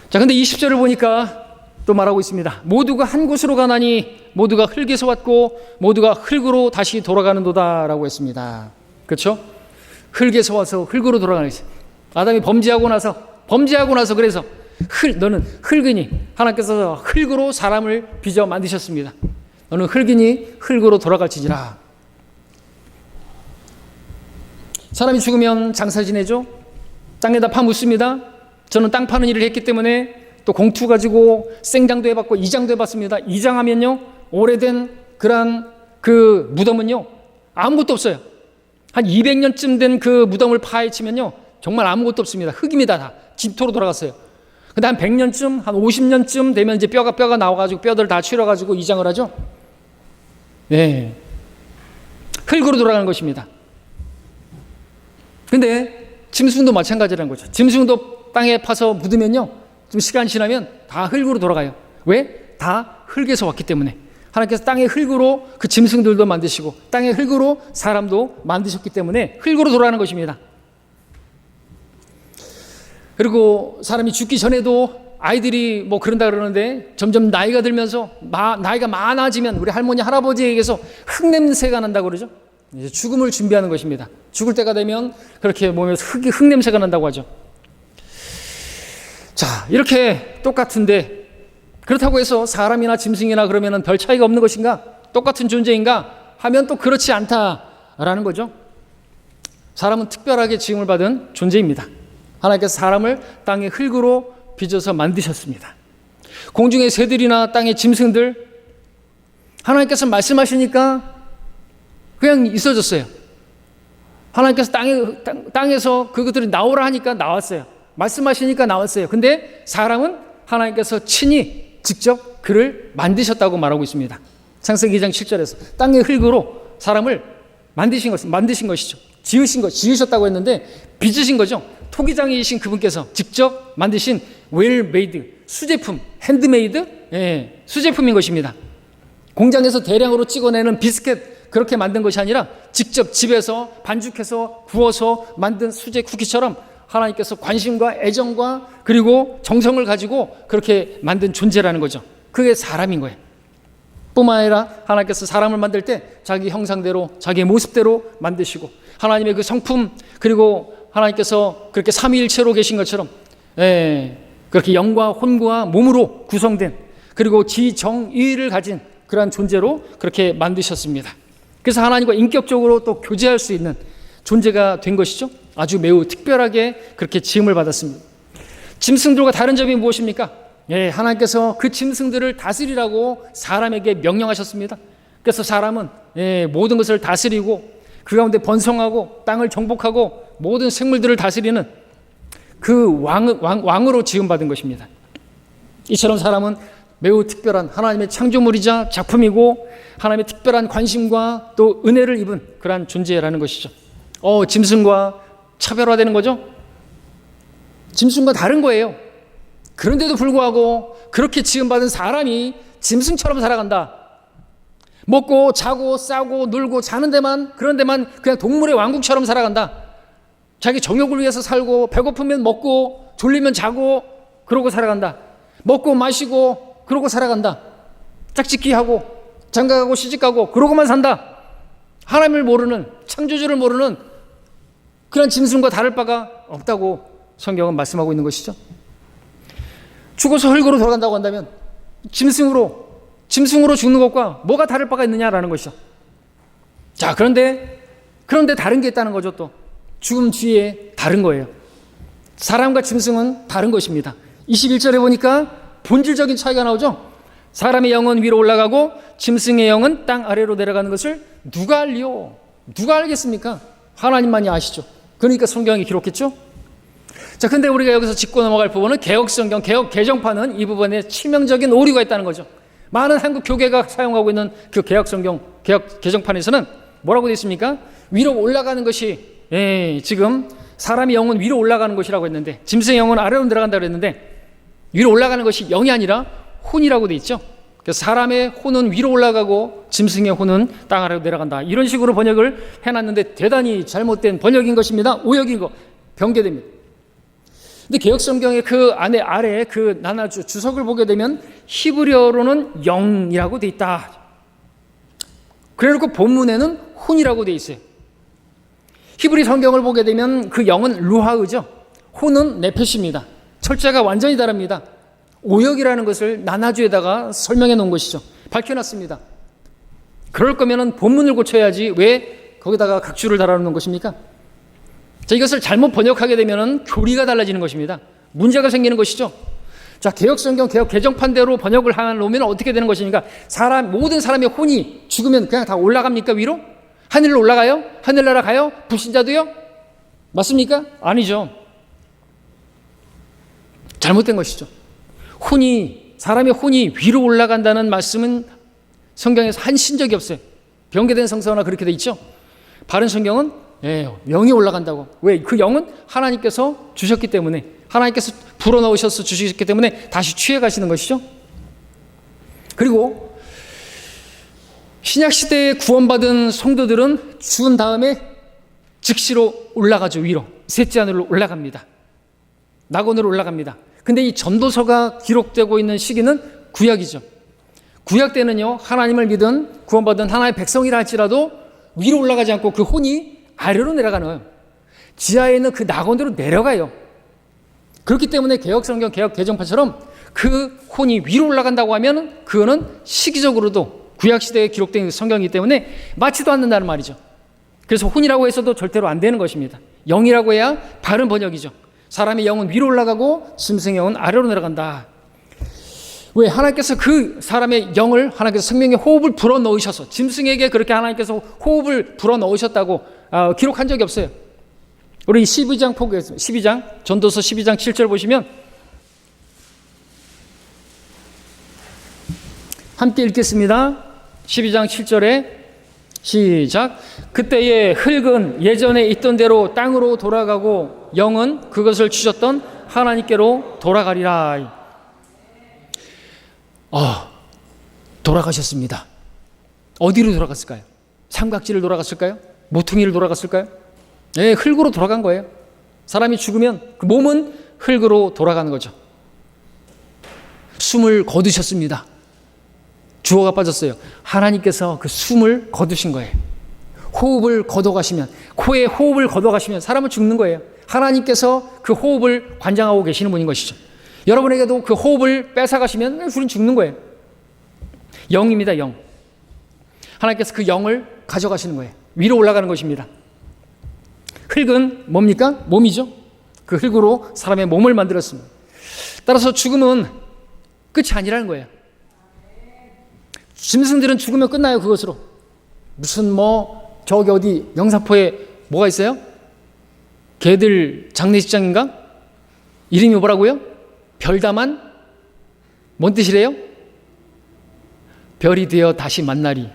자, 근데 20절을 보니까 또 말하고 있습니다. 모두가 한 곳으로 가나니 모두가 흙에서 왔고 모두가 흙으로 다시 돌아가는도다라고 했습니다. 그렇죠? 흙에서 와서 흙으로 돌아가는 것이. 아담이 범죄하고 나서 그래서 너는 흙이니, 하나님께서 흙으로 사람을 빚어 만드셨습니다. 너는 흙이니 흙으로 돌아갈지니라. 사람이 죽으면 장사 지내죠. 땅에다 파묻습니다. 저는 땅 파는 일을 했기 때문에 또 공투 가지고 생장도 해봤고 이장도 해봤습니다. 이장하면요, 오래된 그런 그 무덤은요 아무것도 없어요. 한 200년쯤 된 그 무덤을 파헤치면요 정말 아무것도 없습니다. 흙입니다. 다 집토로 돌아갔어요. 근데 한 100년쯤, 한 50년쯤 되면 이제 뼈가 나와가지고 뼈들 다 치러가지고 이장을 하죠. 네, 흙으로 돌아가는 것입니다. 근데 짐승도 마찬가지라는 거죠. 짐승도 땅에 파서 묻으면요 좀 시간 지나면 다 흙으로 돌아가요. 왜? 다 흙에서 왔기 때문에. 하나님께서 땅의 흙으로 그 짐승들도 만드시고 땅의 흙으로 사람도 만드셨기 때문에 흙으로 돌아가는 것입니다. 그리고 사람이 죽기 전에도 아이들이 그런다 그러는데 점점 나이가 들면서 나이가 많아지면 우리 할머니 할아버지에게서 흙냄새가 난다고 그러죠. 이제 죽음을 준비하는 것입니다. 죽을 때가 되면 그렇게 몸에서 흙냄새가 난다고 하죠. 자, 이렇게 똑같은데 그렇다고 해서 사람이나 짐승이나 그러면은 별 차이가 없는 것인가? 똑같은 존재인가? 하면 또 그렇지 않다라는 거죠. 사람은 특별하게 지음을 받은 존재입니다. 하나님께서 사람을 땅의 흙으로 빚어서 만드셨습니다. 공중의 새들이나 땅의 짐승들 하나님께서 말씀하시니까 그냥 있어졌어요. 하나님께서 땅에서 그것들이 나오라 하니까 나왔어요. 말씀하시니까 나왔어요. 근데 사람은 하나님께서 친히 직접 그를 만드셨다고 말하고 있습니다. 창세기 2장 7절에서 땅의 흙으로 사람을 만드신 것이죠. 지으셨다고 했는데 빚으신 거죠. 토기장이신 그분께서 직접 만드신 웰메이드, 수제품, 핸드메이드, 수제품인 것입니다. 공장에서 대량으로 찍어내는 비스켓 그렇게 만든 것이 아니라 직접 집에서 반죽해서 구워서 만든 수제 쿠키처럼 하나님께서 관심과 애정과 그리고 정성을 가지고 그렇게 만든 존재라는 거죠. 그게 사람인 거예요. 뿐만 아니라 하나님께서 사람을 만들 때 자기 형상대로 자기의 모습대로 만드시고 하나님의 그 성품 그리고 하나님께서 그렇게 삼위일체로 계신 것처럼 그렇게 영과 혼과 몸으로 구성된 그리고 지정의를 가진 그러한 존재로 그렇게 만드셨습니다. 그래서 하나님과 인격적으로 또 교제할 수 있는 존재가 된 것이죠. 아주 매우 특별하게 그렇게 지음을 받았습니다. 짐승들과 다른 점이 무엇입니까? 하나님께서 그 짐승들을 다스리라고 사람에게 명령하셨습니다. 그래서 사람은 모든 것을 다스리고 그 가운데 번성하고 땅을 정복하고 모든 생물들을 다스리는 그 왕으로 지음받은 것입니다. 이처럼 사람은 매우 특별한 하나님의 창조물이자 작품이고 하나님의 특별한 관심과 또 은혜를 입은 그러한 존재라는 것이죠. 짐승과 차별화되는 거죠. 짐승과 다른 거예요. 그런데도 불구하고 그렇게 지음받은 사람이 짐승처럼 살아간다. 먹고 자고 싸고 놀고 자는 데만 그런 데만 그냥 동물의 왕국처럼 살아간다. 자기 정욕을 위해서 살고 배고프면 먹고 졸리면 자고 그러고 살아간다. 먹고 마시고 그러고 살아간다. 짝짓기 하고 장가가고 시집가고 그러고만 산다. 하나님을 모르는 창조주를 모르는 그런 짐승과 다를 바가 없다고 성경은 말씀하고 있는 것이죠. 죽어서 흙으로 돌아간다고 한다면 짐승으로 죽는 것과 뭐가 다를 바가 있느냐라는 것이죠. 자, 그런데 다른 게 있다는 거죠. 또 죽음 뒤에 다른 거예요. 사람과 짐승은 다른 것입니다. 21절에 보니까 본질적인 차이가 나오죠. 사람의 영은 위로 올라가고 짐승의 영은 땅 아래로 내려가는 것을 누가 알리요? 누가 알겠습니까? 하나님만이 아시죠. 그러니까 성경이 기록했죠. 자, 근데 우리가 여기서 짚고 넘어갈 부분은 개혁성경, 개정판은 이 부분에 치명적인 오류가 있다는 거죠. 많은 한국 교계가 사용하고 있는 그 개혁성경, 개정판에서는 뭐라고 되어 있습니까? 위로 올라가는 것이 지금 사람의 영은 위로 올라가는 것이라고 했는데 짐승의 영은 아래로 내려간다고 했는데 위로 올라가는 것이 영이 아니라 혼이라고 되어 있죠. 그래서 사람의 혼은 위로 올라가고 짐승의 혼은 땅 아래로 내려간다. 이런 식으로 번역을 해놨는데 대단히 잘못된 번역인 것입니다. 오역인 거 변개됩니다. 근데 개혁성경의 그 아래에 그 나눠주 주석을 보게 되면 히브리어로는 영이라고 돼 있다. 그래놓고 본문에는 혼이라고 돼 있어요. 히브리 성경을 보게 되면 그 영은 루하흐죠. 혼은 네페시입니다. 철자가 완전히 다릅니다. 오역이라는 것을 나나주에다가 설명해 놓은 것이죠. 밝혀놨습니다. 그럴 거면은 본문을 고쳐야지 왜 거기다가 각주를 달아놓는 것입니까? 자, 이것을 잘못 번역하게 되면은 교리가 달라지는 것입니다. 문제가 생기는 것이죠. 자, 개혁성경 개혁 개정판대로 번역을 하면 어떻게 되는 것입니까? 모든 사람의 혼이 죽으면 그냥 다 올라갑니까? 위로? 하늘로 올라가요? 하늘나라 가요? 불신자도요? 맞습니까? 아니죠. 잘못된 것이죠. 사람의 혼이 위로 올라간다는 말씀은 성경에서 한 신적이 없어요. 변개된 성서나 그렇게 돼 있죠. 바른 성경은 영이 올라간다고. 왜? 그 영은 하나님께서 주셨기 때문에, 하나님께서 불어넣으셔서 주셨기 때문에 다시 취해 가시는 것이죠. 그리고 신약시대에 구원받은 성도들은 죽은 다음에 즉시로 올라가죠. 위로. 셋째 하늘로 올라갑니다. 낙원으로 올라갑니다. 근데 이 전도서가 기록되고 있는 시기는 구약이죠. 구약 때는요, 하나님을 믿은 구원받은 하나님의 백성이라 할지라도 위로 올라가지 않고 그 혼이 아래로 내려가는 거예요. 지하에 있는 그 낙원으로 내려가요. 그렇기 때문에 개혁성경 개혁 개정판처럼 그 혼이 위로 올라간다고 하면 그거는 시기적으로도 구약시대에 기록된 성경이기 때문에 맞지도 않는다는 말이죠. 그래서 혼이라고 해서도 절대로 안 되는 것입니다. 영이라고 해야 바른 번역이죠. 사람의 영은 위로 올라가고 짐승의 영은 아래로 내려간다. 왜? 하나님께서 그 사람의 영을 하나님께서 생명의 호흡을 불어넣으셔서 짐승에게 그렇게 하나님께서 호흡을 불어넣으셨다고 기록한 적이 없어요. 우리 12장 포기했습니다. 12장 전도서 12장 7절 보시면 함께 읽겠습니다. 12장 7절에 시작. 그때의 흙은 예전에 있던 대로 땅으로 돌아가고 영은 그것을 주셨던 하나님께로 돌아가리라. 돌아가셨습니다. 어디로 돌아갔을까요? 삼각지를 돌아갔을까요? 모퉁이를 돌아갔을까요? 네, 흙으로 돌아간 거예요. 사람이 죽으면 그 몸은 흙으로 돌아가는 거죠. 숨을 거두셨습니다. 주어가 빠졌어요. 하나님께서 그 숨을 거두신 거예요. 호흡을 걷어가시면, 코에 호흡을 걷어가시면 사람은 죽는 거예요. 하나님께서 그 호흡을 관장하고 계시는 분인 것이죠. 여러분에게도 그 호흡을 뺏어가시면 우리는 죽는 거예요. 영입니다, 영. 하나님께서 그 영을 가져가시는 거예요. 위로 올라가는 것입니다. 흙은 뭡니까? 몸이죠. 그 흙으로 사람의 몸을 만들었습니다. 따라서 죽음은 끝이 아니라는 거예요. 짐승들은 죽으면 끝나요, 그것으로. 무슨 저기 어디 영사포에 뭐가 있어요? 개들 장례식장인가? 이름이 뭐라고요? 별다만? 뭔 뜻이래요? 별이 되어 다시 만나리.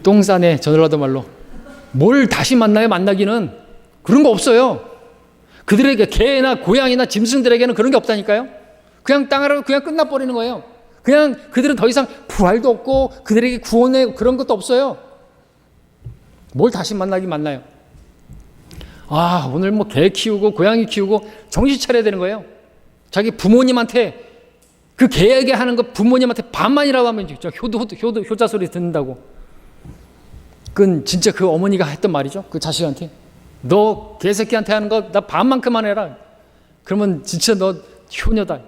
똥 싸네, 전라도 말로. 뭘 다시 만나요? 만나기는 그런 거 없어요. 그들에게 개나 고양이나 짐승들에게는 그런 게 없다니까요. 그냥 땅으로 그냥 끝나버리는 거예요. 그냥 그들은 더 이상 부활도 없고 그들에게 구원의 그런 것도 없어요. 뭘 다시 만나요. 오늘 개 키우고 고양이 키우고 정신 차려야 되는 거예요. 자기 부모님한테 그 개에게 하는 거 부모님한테 반만이라도 하면 효자 소리 듣는다고. 그건 진짜 그 어머니가 했던 말이죠. 그 자식한테. 너 개새끼한테 하는 거 나 반만큼만 해라. 그러면 진짜 너 효녀다.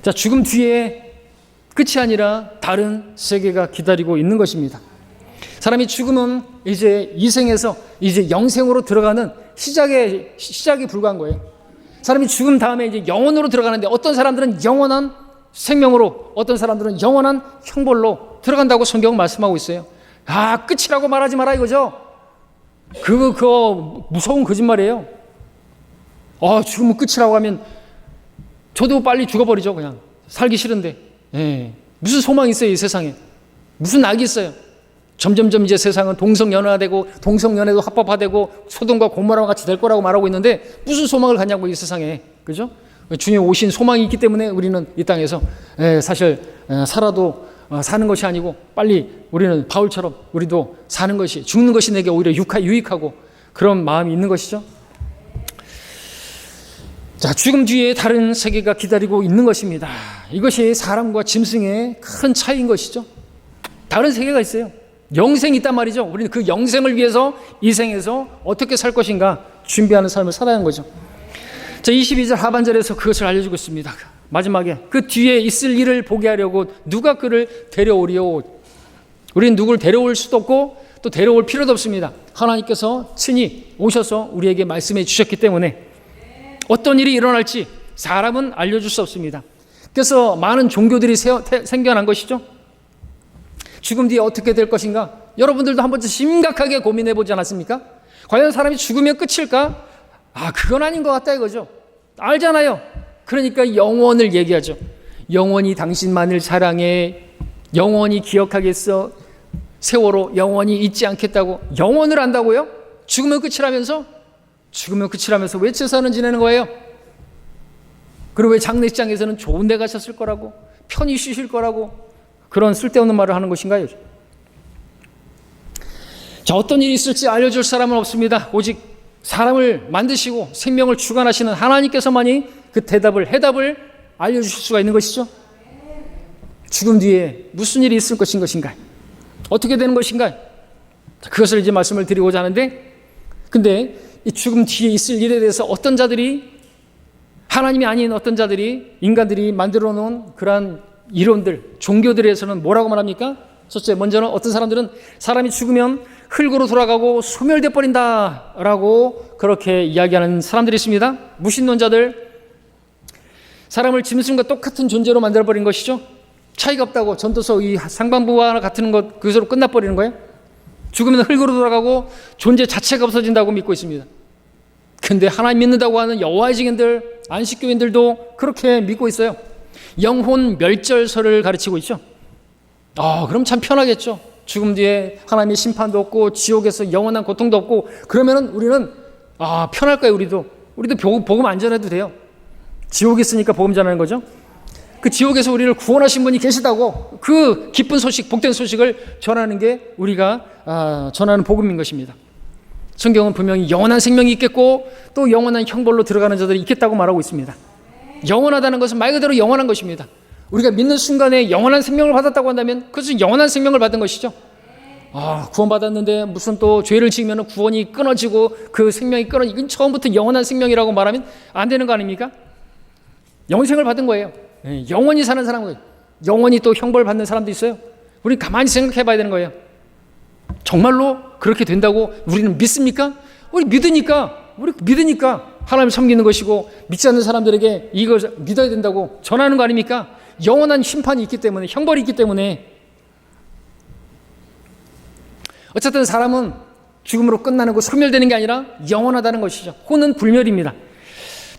자, 죽음 뒤에 끝이 아니라 다른 세계가 기다리고 있는 것입니다. 사람이 죽으면 이제 이생에서 이제 영생으로 들어가는 시작이 불과한 거예요. 사람이 죽은 다음에 이제 영원으로 들어가는데 어떤 사람들은 영원한 생명으로, 어떤 사람들은 영원한 형벌로 들어간다고 성경은 말씀하고 있어요. 끝이라고 말하지 마라 이거죠. 그거 무서운 거짓말이에요. 죽으면 끝이라고 하면 저도 빨리 죽어버리죠. 그냥 살기 싫은데. 무슨 소망이 있어요, 이 세상에? 무슨 낙이 있어요? 점점점 이제 세상은 동성연화되고 동성연애도 합법화되고 소돔과 고모라와 같이 될 거라고 말하고 있는데 무슨 소망을 갖냐고, 이 세상에. 그죠? 주님 오신 소망이 있기 때문에 우리는 이 땅에서 사실 살아도 사는 것이 아니고 빨리 우리는 바울처럼 우리도 사는 것이, 죽는 것이 내게 오히려 유익하고 그런 마음이 있는 것이죠. 자, 죽음 뒤에 다른 세계가 기다리고 있는 것입니다. 이것이 사람과 짐승의 큰 차이인 것이죠. 다른 세계가 있어요. 영생이 있단 말이죠. 우리는 그 영생을 위해서 이 생에서 어떻게 살 것인가 준비하는 삶을 살아야 하는 거죠. 자, 22절 하반절에서 그것을 알려주고 있습니다. 마지막에 그 뒤에 있을 일을 보게 하려고 누가 그를 데려오리요. 우리는 누구를 데려올 수도 없고 또 데려올 필요도 없습니다. 하나님께서 친히 오셔서 우리에게 말씀해 주셨기 때문에 어떤 일이 일어날지 사람은 알려줄 수 없습니다. 그래서 많은 종교들이 생겨난 것이죠. 죽음 뒤에 어떻게 될 것인가? 여러분들도 한 번쯤 심각하게 고민해 보지 않았습니까? 과연 사람이 죽으면 끝일까? 그건 아닌 것 같다 이거죠. 알잖아요. 그러니까 영원을 얘기하죠. 영원히 당신만을 사랑해, 영원히 기억하겠어, 세월호 영원히 잊지 않겠다고. 영원을 안다고요? 죽으면 끝이라면서? 죽으면 끝이라면서 왜 제사는 지내는 거예요? 그리고 왜 장례식장에서는 좋은 데 가셨을 거라고, 편히 쉬실 거라고 그런 쓸데없는 말을 하는 것인가요? 자, 어떤 일이 있을지 알려줄 사람은 없습니다. 오직 사람을 만드시고 생명을 주관하시는 하나님께서만이 그 해답을 알려주실 수가 있는 것이죠. 죽음 뒤에 무슨 일이 있을 것인가? 어떻게 되는 것인가? 그것을 이제 말씀을 드리고자 하는데, 근데 이 죽음 뒤에 있을 일에 대해서 어떤 자들이, 하나님이 아닌 어떤 자들이, 인간들이 만들어 놓은 그러한 이론들, 종교들에서는 뭐라고 말합니까? 첫째, 먼저는 어떤 사람들은 사람이 죽으면 흙으로 돌아가고 소멸돼 버린다라고 그렇게 이야기하는 사람들이 있습니다. 무신론자들, 사람을 짐승과 똑같은 존재로 만들어버린 것이죠. 차이가 없다고, 전도서 이 상반부와 같은 것, 그것으로 끝나버리는 거예요. 죽으면 흙으로 돌아가고 존재 자체가 없어진다고 믿고 있습니다. 근데 하나님 믿는다고 하는 여호와의 증인들, 안식교인들도 그렇게 믿고 있어요. 영혼 멸절설을 가르치고 있죠. 그럼 참 편하겠죠. 죽음 뒤에 하나님의 심판도 없고 지옥에서 영원한 고통도 없고 그러면은 우리는 편할 거예요. 우리도 복음 안 전해도 돼요. 지옥이 있으니까 복음 전하는 거죠. 그 지옥에서 우리를 구원하신 분이 계시다고 그 기쁜 소식, 복된 소식을 전하는 게 우리가 전하는 복음인 것입니다. 성경은 분명히 영원한 생명이 있겠고 또 영원한 형벌로 들어가는 자들이 있겠다고 말하고 있습니다. 영원하다는 것은 말 그대로 영원한 것입니다. 우리가 믿는 순간에 영원한 생명을 받았다고 한다면 그것은 영원한 생명을 받은 것이죠. 구원받았는데 무슨 또 죄를 지으면 구원이 끊어지고 그 생명이 끊어지고 처음부터 영원한 생명이라고 말하면 안 되는 거 아닙니까? 영생을 받은 거예요. 영원히 사는 사람은 영원히 또 형벌을 받는 사람도 있어요. 우리 가만히 생각해 봐야 되는 거예요. 정말로 그렇게 된다고 우리는 믿습니까? 우리 믿으니까 하나님을 섬기는 것이고 믿지 않는 사람들에게 이걸 믿어야 된다고 전하는 거 아닙니까? 영원한 심판이 있기 때문에, 형벌이 있기 때문에. 어쨌든 사람은 죽음으로 끝나는 거, 소멸되는 게 아니라 영원하다는 것이죠. 혼은 불멸입니다.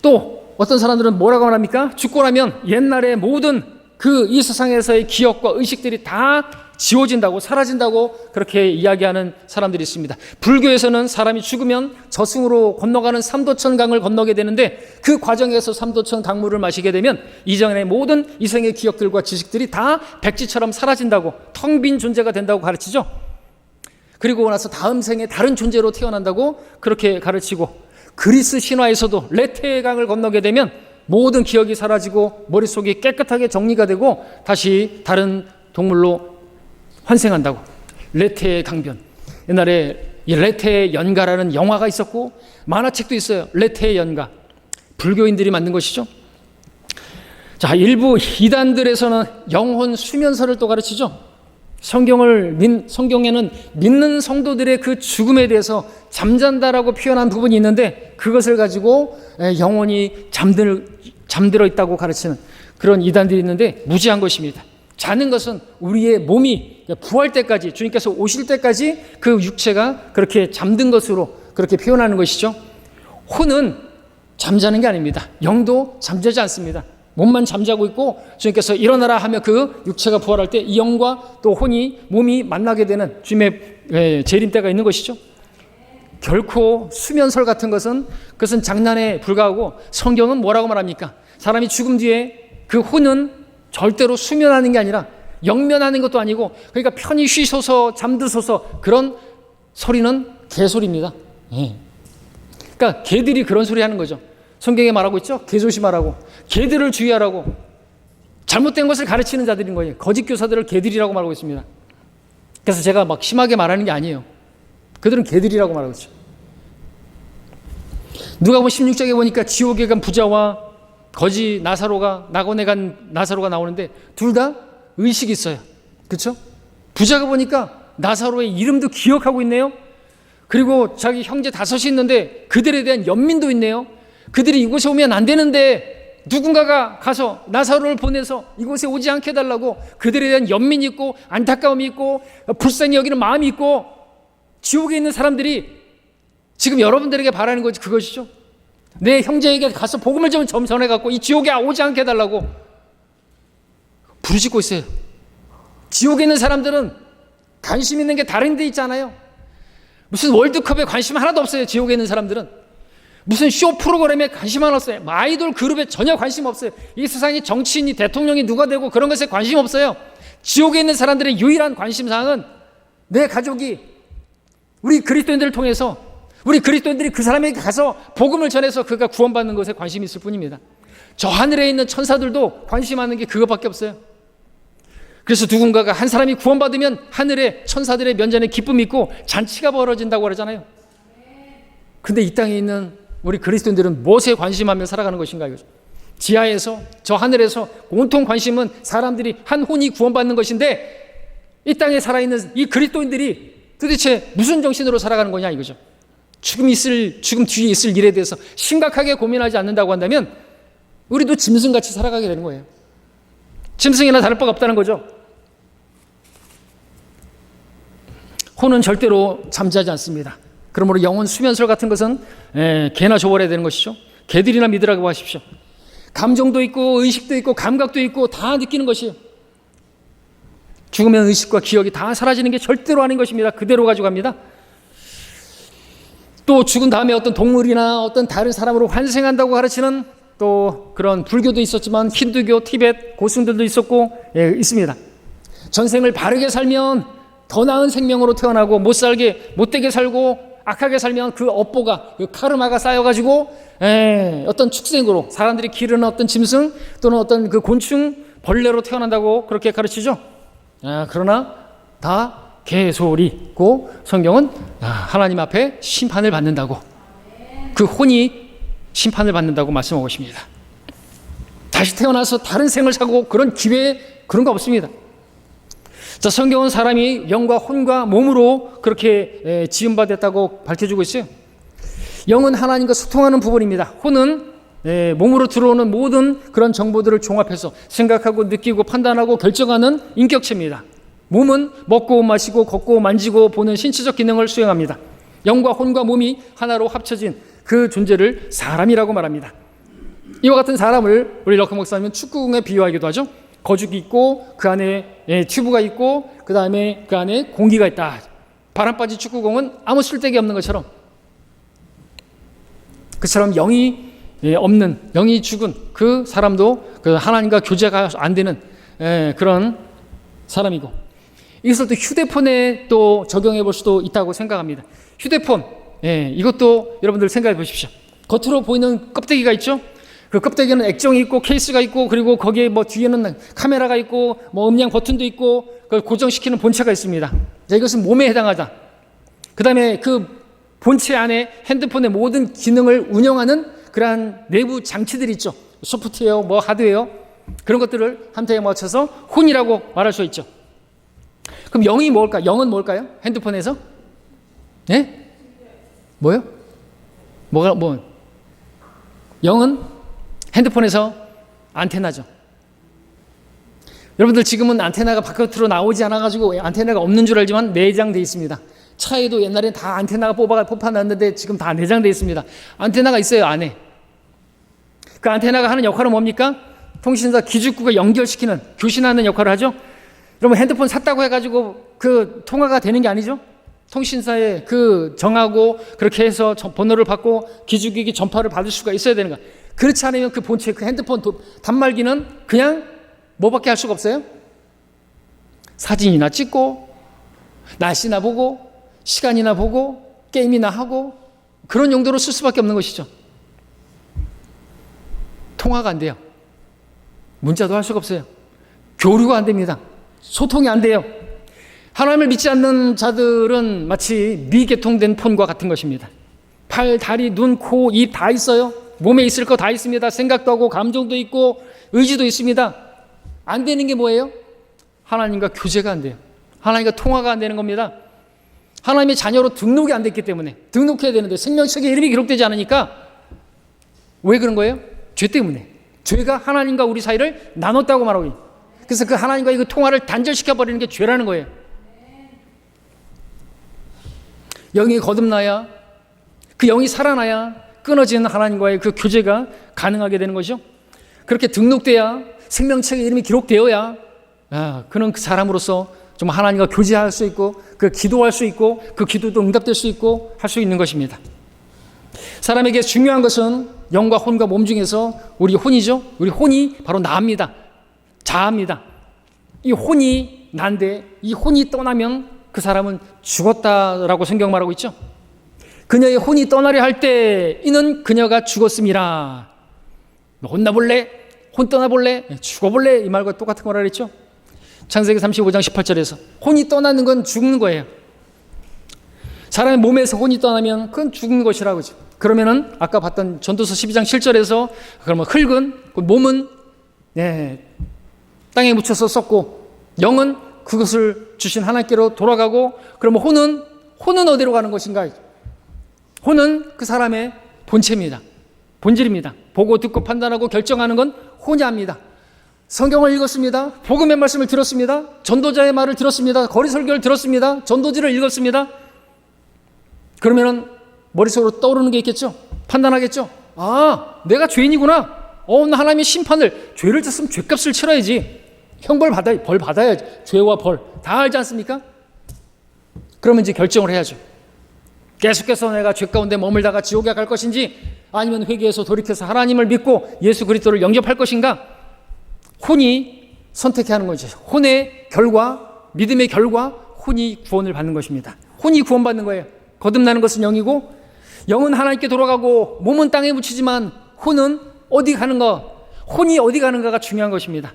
또 어떤 사람들은 뭐라고 말합니까? 죽고 나면 옛날의 모든 이 세상에서의 기억과 의식들이 다 지워진다고, 사라진다고 그렇게 이야기하는 사람들이 있습니다. 불교에서는 사람이 죽으면 저승으로 건너가는 삼도천 강을 건너게 되는데 그 과정에서 삼도천 강물을 마시게 되면 이전의 모든 이생의 기억들과 지식들이 다 백지처럼 사라진다고, 텅 빈 존재가 된다고 가르치죠. 그리고 나서 다음 생에 다른 존재로 태어난다고 그렇게 가르치고, 그리스 신화에서도 레테의 강을 건너게 되면 모든 기억이 사라지고 머릿속이 깨끗하게 정리가 되고 다시 다른 동물로 환생한다고. 레테의 강변. 옛날에 이 레테의 연가라는 영화가 있었고 만화책도 있어요. 레테의 연가. 불교인들이 만든 것이죠. 자, 일부 이단들에서는 영혼 수면설을 또 가르치죠. 성경에는 믿는 성도들의 그 죽음에 대해서 잠잔다라고 표현한 부분이 있는데 그것을 가지고 영혼이 잠들어 있다고 가르치는 그런 이단들이 있는데 무지한 것입니다. 자는 것은 우리의 몸이 부활 때까지, 주님께서 오실 때까지 그 육체가 그렇게 잠든 것으로 그렇게 표현하는 것이죠. 혼은 잠자는 게 아닙니다. 영도 잠자지 않습니다. 몸만 잠자고 있고 주님께서 일어나라 하며 그 육체가 부활할 때 이 영과 또 몸이 만나게 되는 주님의 재림 때가 있는 것이죠. 결코 수면설 같은 것은 그것은 장난에 불과하고 성경은 뭐라고 말합니까? 사람이 죽음 뒤에 그 혼은 절대로 수면하는 게 아니라 영면하는 것도 아니고 그러니까 편히 쉬소서 잠드소서 그런 소리는 개소리입니다. 그러니까 개들이 그런 소리 하는 거죠. 성경에 말하고 있죠. 개 조심하라고. 개들을 주의하라고. 잘못된 것을 가르치는 자들인 거예요. 거짓 교사들을 개들이라고 말하고 있습니다. 그래서 제가 막 심하게 말하는 게 아니에요. 그들은 개들이라고 말하고 있죠. 누가복음 16장에 보니까 지옥에 간 부자와 거지 나사로가 낙원에 간 나사로가 나오는데 둘 다 의식이 있어요. 그렇죠? 부자가 보니까 나사로의 이름도 기억하고 있네요. 그리고 자기 형제 5이 있는데 그들에 대한 연민도 있네요. 그들이 이곳에 오면 안 되는데 누군가가 가서 나사로를 보내서 이곳에 오지 않게 해달라고 그들에 대한 연민이 있고 안타까움이 있고 불쌍히 여기는 마음이 있고 지옥에 있는 사람들이 지금 여러분들에게 바라는 것이 그것이죠. 내 형제에게 가서 복음을 좀 전해갖고 이 지옥에 오지 않게 해달라고 부르짖고 있어요. 지옥에 있는 사람들은 관심 있는 게 다른 데 있잖아요. 무슨 월드컵에 관심 하나도 없어요. 지옥에 있는 사람들은. 무슨 쇼 프로그램에 관심 하나 없어요. 아이돌 그룹에 전혀 관심 없어요. 이 세상에 정치인이 대통령이 누가 되고 그런 것에 관심 없어요. 지옥에 있는 사람들의 유일한 관심사항은 내 가족이 우리 그리스도인들을 통해서 우리 그리스도인들이 그 사람에게 가서 복음을 전해서 그가 구원받는 것에 관심이 있을 뿐입니다. 저 하늘에 있는 천사들도 관심하는 게 그것밖에 없어요. 그래서 누군가가 한 사람이 구원받으면 하늘에 천사들의 면전에 기쁨이 있고 잔치가 벌어진다고 그러잖아요. 근데 이 땅에 있는 우리 그리스도인들은 무엇에 관심하며 살아가는 것인가 이거죠. 지하에서 저 하늘에서 온통 관심은 사람들이 한 혼이 구원받는 것인데 이 땅에 살아있는 이 그리스도인들이 도대체 무슨 정신으로 살아가는 거냐 이거죠. 죽음 뒤에 있을 일에 대해서 심각하게 고민하지 않는다고 한다면 우리도 짐승같이 살아가게 되는 거예요. 짐승이나 다를 바가 없다는 거죠. 혼은 절대로 잠자지 않습니다. 그러므로 영혼 수면설 같은 것은 개나 줘버려야 되는 것이죠. 개들이나 믿으라고 하십시오. 감정도 있고 의식도 있고 감각도 있고 다 느끼는 것이에요. 죽으면 의식과 기억이 다 사라지는 게 절대로 아닌 것입니다. 그대로 가져갑니다. 또 죽은 다음에 어떤 동물이나 어떤 다른 사람으로 환생한다고 가르치는 또 그런 불교도 있었지만 힌두교, 티벳, 고승들도 있었고 있습니다. 전생을 바르게 살면 더 나은 생명으로 태어나고 못되게 살고 악하게 살면 그 업보가 그 카르마가 쌓여가지고 어떤 축생으로 사람들이 기르는 어떤 짐승 또는 어떤 그 곤충 벌레로 태어난다고 그렇게 가르치죠. 그러나 다 개소리고 성경은 하나님 앞에 심판을 받는다고 그 혼이 심판을 받는다고 말씀하고 있습니다. 다시 태어나서 다른 생을 사고 그런 기회 그런 거 없습니다. 자, 성경은 사람이 영과 혼과 몸으로 그렇게 지음받았다고 밝혀주고 있어요. 영은 하나님과 소통하는 부분입니다. 혼은 몸으로 들어오는 모든 그런 정보들을 종합해서 생각하고 느끼고 판단하고 결정하는 인격체입니다. 몸은 먹고 마시고 걷고 만지고 보는 신체적 기능을 수행합니다. 영과 혼과 몸이 하나로 합쳐진 그 존재를 사람이라고 말합니다. 이와 같은 사람을 우리 럭커 목사님은 축구공에 비유하기도 하죠. 거죽이 있고 그 안에 튜브가 있고 그 다음에 그 안에 공기가 있다. 바람 빠진 축구공은 아무 쓸데기 없는 것처럼 그처럼 영이 없는 영이 죽은 그 사람도 그 하나님과 교제가 안 되는 그런 사람이고 이것을 또 휴대폰에 또 적용해 볼 수도 있다고 생각합니다. 휴대폰 이것도 여러분들 생각해 보십시오. 겉으로 보이는 껍데기가 있죠. 그 껍데기는 액정이 있고 케이스가 있고 그리고 거기에 뭐 뒤에는 카메라가 있고 뭐 음량 버튼도 있고 그걸 고정시키는 본체가 있습니다. 자, 이것은 몸에 해당하다. 그 다음에 그 본체 안에 핸드폰의 모든 기능을 운영하는 그러한 내부 장치들이 있죠. 소프트웨어, 뭐 하드웨어 그런 것들을 한테에 맞춰서 혼이라고 말할 수 있죠. 그럼 영이 뭘까? 영은 뭘까요? 핸드폰에서? 네? 뭐요? 영은 핸드폰에서 안테나죠. 여러분들 지금은 안테나가 바깥으로 나오지 않아가지고 안테나가 없는 줄 알지만 내장되어 있습니다. 차에도 옛날에 다 안테나가 뽑아놨는데 지금 다 내장되어 있습니다. 안테나가 있어요, 안에. 그 안테나가 하는 역할은 뭡니까? 통신사 기축국을 연결시키는, 교신하는 역할을 하죠. 여러분 핸드폰 샀다고 해가지고 그 통화가 되는 게 아니죠. 통신사에 그 정하고 그렇게 해서 번호를 받고 기주기기 전파를 받을 수가 있어야 되는 거야. 그렇지 않으면 그 본체, 그 핸드폰 단말기는 그냥 뭐밖에 할 수가 없어요? 사진이나 찍고 날씨나 보고 시간이나 보고 게임이나 하고 그런 용도로 쓸 수밖에 없는 것이죠. 통화가 안 돼요. 문자도 할 수가 없어요. 교류가 안 됩니다. 소통이 안 돼요. 하나님을 믿지 않는 자들은 마치 미개통된 폰과 같은 것입니다. 팔, 다리, 눈, 코, 입 다 있어요. 몸에 있을 거 다 있습니다. 생각도 하고 감정도 있고 의지도 있습니다. 안 되는 게 뭐예요? 하나님과 교제가 안 돼요. 하나님과 통화가 안 되는 겁니다. 하나님의 자녀로 등록이 안 됐기 때문에 등록해야 되는데 생명책에 이름이 기록되지 않으니까 왜 그런 거예요? 죄 때문에. 죄가 하나님과 우리 사이를 나눴다고 말하고 있어요. 그래서 그 하나님과의 그 통화를 단절시켜버리는 게 죄라는 거예요. 영이 거듭나야, 그 영이 살아나야 끊어진 하나님과의 그 교제가 가능하게 되는 것이죠. 그렇게 등록돼야, 생명책에 이름이 기록되어야 그는 그 사람으로서 좀 하나님과 교제할 수 있고 그 기도할 수 있고 그 기도도 응답될 수 있고 할 수 있는 것입니다. 사람에게 중요한 것은 영과 혼과 몸 중에서 우리 혼이죠. 우리 혼이 바로 나입니다. 자아입니다. 이 혼이 난데 이 혼이 떠나면 그 사람은 죽었다라고 성경 말하고 있죠. 그녀의 혼이 떠나려 할 때 이는 그녀가 죽었음이라. 혼 나볼래? 혼 떠나볼래? 죽어볼래? 이 말과 똑같은 거라 그랬죠. 창세기 35장 18절에서 혼이 떠나는 건 죽는 거예요. 사람의 몸에서 혼이 떠나면 그건 죽는 것이라고 하죠. 그러면은 아까 봤던 전도서 12장 7절에서 그러면 흙은, 그 몸은 땅에 묻혀서 썩고 영은 그것을 주신 하나님께로 돌아가고, 그러면 혼은 어디로 가는 것인가? 혼은 그 사람의 본체입니다. 본질입니다. 보고 듣고 판단하고 결정하는 건 혼이 합니다. 성경을 읽었습니다. 복음의 말씀을 들었습니다. 전도자의 말을 들었습니다. 거리 설교를 들었습니다. 전도지를 읽었습니다. 그러면은 머릿속으로 떠오르는 게 있겠죠. 판단하겠죠. 아, 내가 죄인이구나. 나 하나님의 심판을, 죄를 졌으면 죄값을 치러야지. 형벌 벌 받아야지. 죄와 벌 다 알지 않습니까? 그러면 이제 결정을 해야죠. 계속해서 내가 죄 가운데 머물다가 지옥에 갈 것인지, 아니면 회개해서 돌이켜서 하나님을 믿고 예수 그리스도를 영접할 것인가? 혼이 선택해야 하는 거죠. 혼의 결과, 믿음의 결과, 혼이 구원을 받는 것입니다. 혼이 구원받는 거예요. 거듭나는 것은 영이고, 영은 하나님께 돌아가고 몸은 땅에 묻히지만 혼은 어디 가는가? 혼이 어디 가는가가 중요한 것입니다.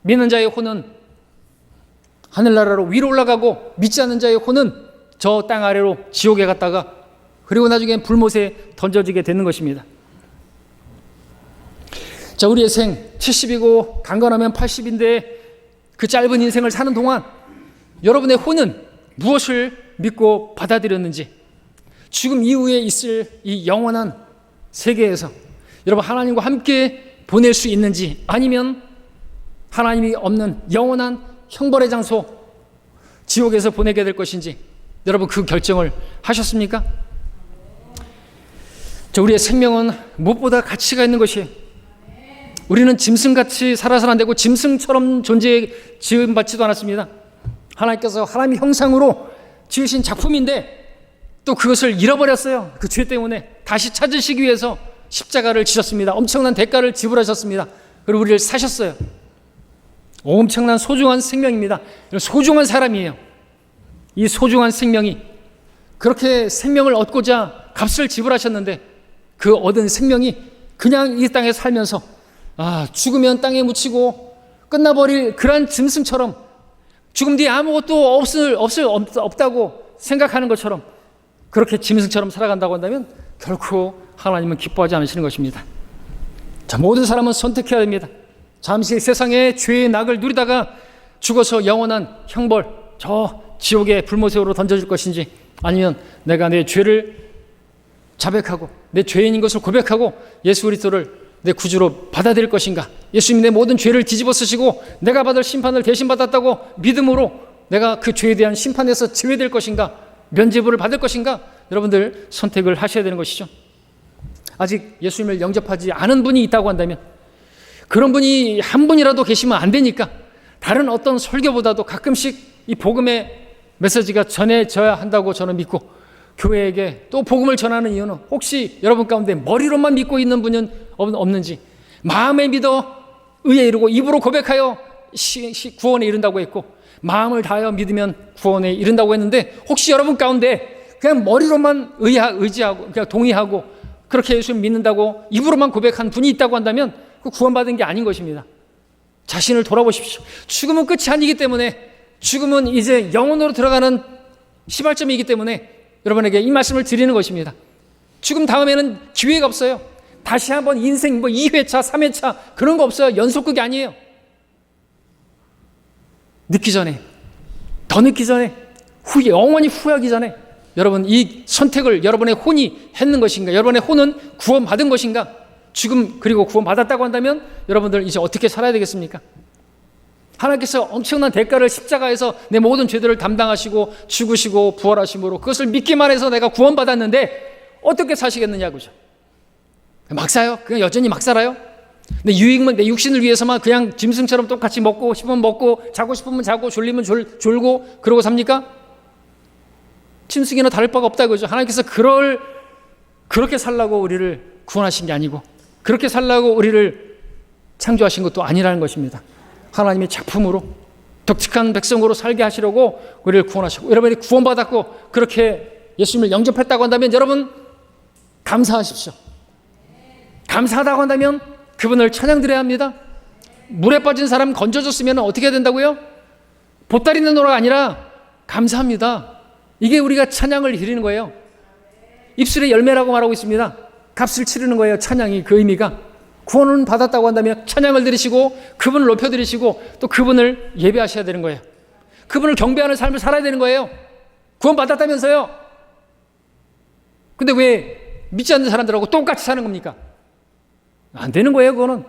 믿는 자의 혼은 하늘나라로 위로 올라가고, 믿지 않는 자의 혼은 저 땅 아래로 지옥에 갔다가 그리고 나중에 불못에 던져지게 되는 것입니다. 자, 우리의 생 70이고 강건하면 80인데 그 짧은 인생을 사는 동안 여러분의 혼은 무엇을 믿고 받아들였는지, 죽음 이후에 있을 이 영원한 세계에서 여러분 하나님과 함께 보낼 수 있는지, 아니면 하나님이 없는 영원한 형벌의 장소 지옥에서 보내게 될 것인지, 여러분 그 결정을 하셨습니까? 자, 우리의 생명은 무엇보다 가치가 있는 것이에요. 우리는 짐승같이 살아서는 안 되고 짐승처럼 지음받지도 않았습니다. 하나님께서 하나님의 형상으로 지으신 작품인데 또 그것을 잃어버렸어요. 그 죄 때문에 다시 찾으시기 위해서 십자가를 지셨습니다. 엄청난 대가를 지불하셨습니다. 그리고 우리를 사셨어요. 엄청난 소중한 생명입니다. 소중한 사람이에요. 이 소중한 생명이 그렇게 생명을 얻고자 값을 지불하셨는데, 그 얻은 생명이 그냥 이 땅에 살면서 죽으면 땅에 묻히고 끝나버릴 그런 짐승처럼, 죽음 뒤에 아무것도 없다고 생각하는 것처럼 그렇게 짐승처럼 살아간다고 한다면 결코 하나님은 기뻐하지 않으시는 것입니다. 자, 모든 사람은 선택해야 됩니다. 잠시 세상의 죄의 낙을 누리다가 죽어서 영원한 형벌, 저 지옥의 불못으로 던져질 것인지, 아니면 내가 내 죄를 자백하고 내 죄인인 것을 고백하고 예수 그리스도를 내 구주로 받아들일 것인가? 예수님이 내 모든 죄를 뒤집어 쓰시고 내가 받을 심판을 대신 받았다고 믿음으로 내가 그 죄에 대한 심판에서 제외될 것인가? 면죄부를 받을 것인가? 여러분들 선택을 하셔야 되는 것이죠. 아직 예수님을 영접하지 않은 분이 있다고 한다면, 그런 분이 한 분이라도 계시면 안 되니까 다른 어떤 설교보다도 가끔씩 이 복음의 메시지가 전해져야 한다고 저는 믿고, 교회에게 또 복음을 전하는 이유는 혹시 여러분 가운데 머리로만 믿고 있는 분은 없는지, 마음에 믿어 의에 이르고 입으로 고백하여 구원에 이른다고 했고, 마음을 다하여 믿으면 구원에 이른다고 했는데, 혹시 여러분 가운데 그냥 머리로만 의지하고 그냥 동의하고 그렇게 예수 믿는다고 입으로만 고백한 분이 있다고 한다면 그 구원받은 게 아닌 것입니다. 자신을 돌아보십시오. 죽음은 끝이 아니기 때문에, 죽음은 이제 영혼으로 들어가는 시발점이기 때문에 여러분에게 이 말씀을 드리는 것입니다. 죽음 다음에는 기회가 없어요. 다시 한번 인생 2회차 3회차 그런 거 없어요. 연속극이 아니에요. 늦기 전에, 더 늦기 전에, 영원히 후회하기 전에 여러분 이 선택을 여러분의 혼이 했는 것인가, 여러분의 혼은 구원받은 것인가, 죽음 그리고 구원받았다고 한다면 여러분들 이제 어떻게 살아야 되겠습니까? 하나님께서 엄청난 대가를 십자가에서 내 모든 죄들을 담당하시고 죽으시고 부활하심으로 그것을 믿기만 해서 내가 구원받았는데 어떻게 사시겠느냐고죠. 막 사요? 그냥 여전히 막 살아요? 내 유익만, 내 육신을 위해서만 그냥 짐승처럼 똑같이 먹고 싶으면 먹고 자고 싶으면 자고 졸리면 졸고 그러고 삽니까? 짐승이나 다를 바가 없다 그죠. 하나님께서 그렇게 살라고 우리를 구원하신 게 아니고, 그렇게 살라고 우리를 창조하신 것도 아니라는 것입니다. 하나님의 작품으로 독특한 백성으로 살게 하시려고 우리를 구원하시고, 여러분이 구원받았고 그렇게 예수님을 영접했다고 한다면 여러분 감사하십시오. 감사하다고 한다면 그분을 찬양드려야 합니다. 물에 빠진 사람 건져줬으면 어떻게 해야 된다고요? 보따리 내놓으라가 아니라 감사합니다. 이게 우리가 찬양을 드리는 거예요. 입술의 열매라고 말하고 있습니다. 값을 치르는 거예요. 찬양이, 그 의미가. 구원을 받았다고 한다면 찬양을 드리시고 그분을 높여드리시고 또 그분을 예배하셔야 되는 거예요. 그분을 경배하는 삶을 살아야 되는 거예요. 구원 받았다면서요. 근데 왜 믿지 않는 사람들하고 똑같이 사는 겁니까? 안 되는 거예요, 그거는.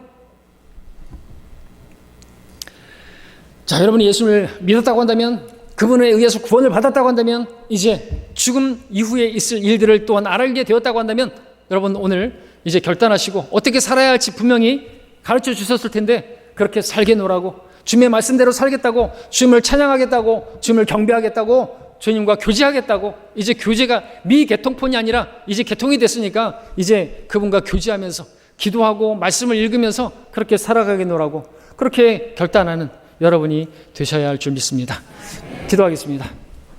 자, 여러분이 예수를 믿었다고 한다면, 그분에 의해서 구원을 받았다고 한다면, 이제 죽음 이후에 있을 일들을 또한 알게 되었다고 한다면, 여러분 오늘 이제 결단하시고 어떻게 살아야 할지 분명히 가르쳐 주셨을 텐데, 그렇게 살게노라고, 주님의 말씀대로 살겠다고, 주님을 찬양하겠다고, 주님을 경배하겠다고, 주님과 교제하겠다고, 이제 교제가 미개통폰이 아니라 이제 개통이 됐으니까 이제 그분과 교제하면서 기도하고 말씀을 읽으면서 그렇게 살아가겠노라고, 그렇게 결단하는 여러분이 되셔야 할 줄 믿습니다. 기도하겠습니다.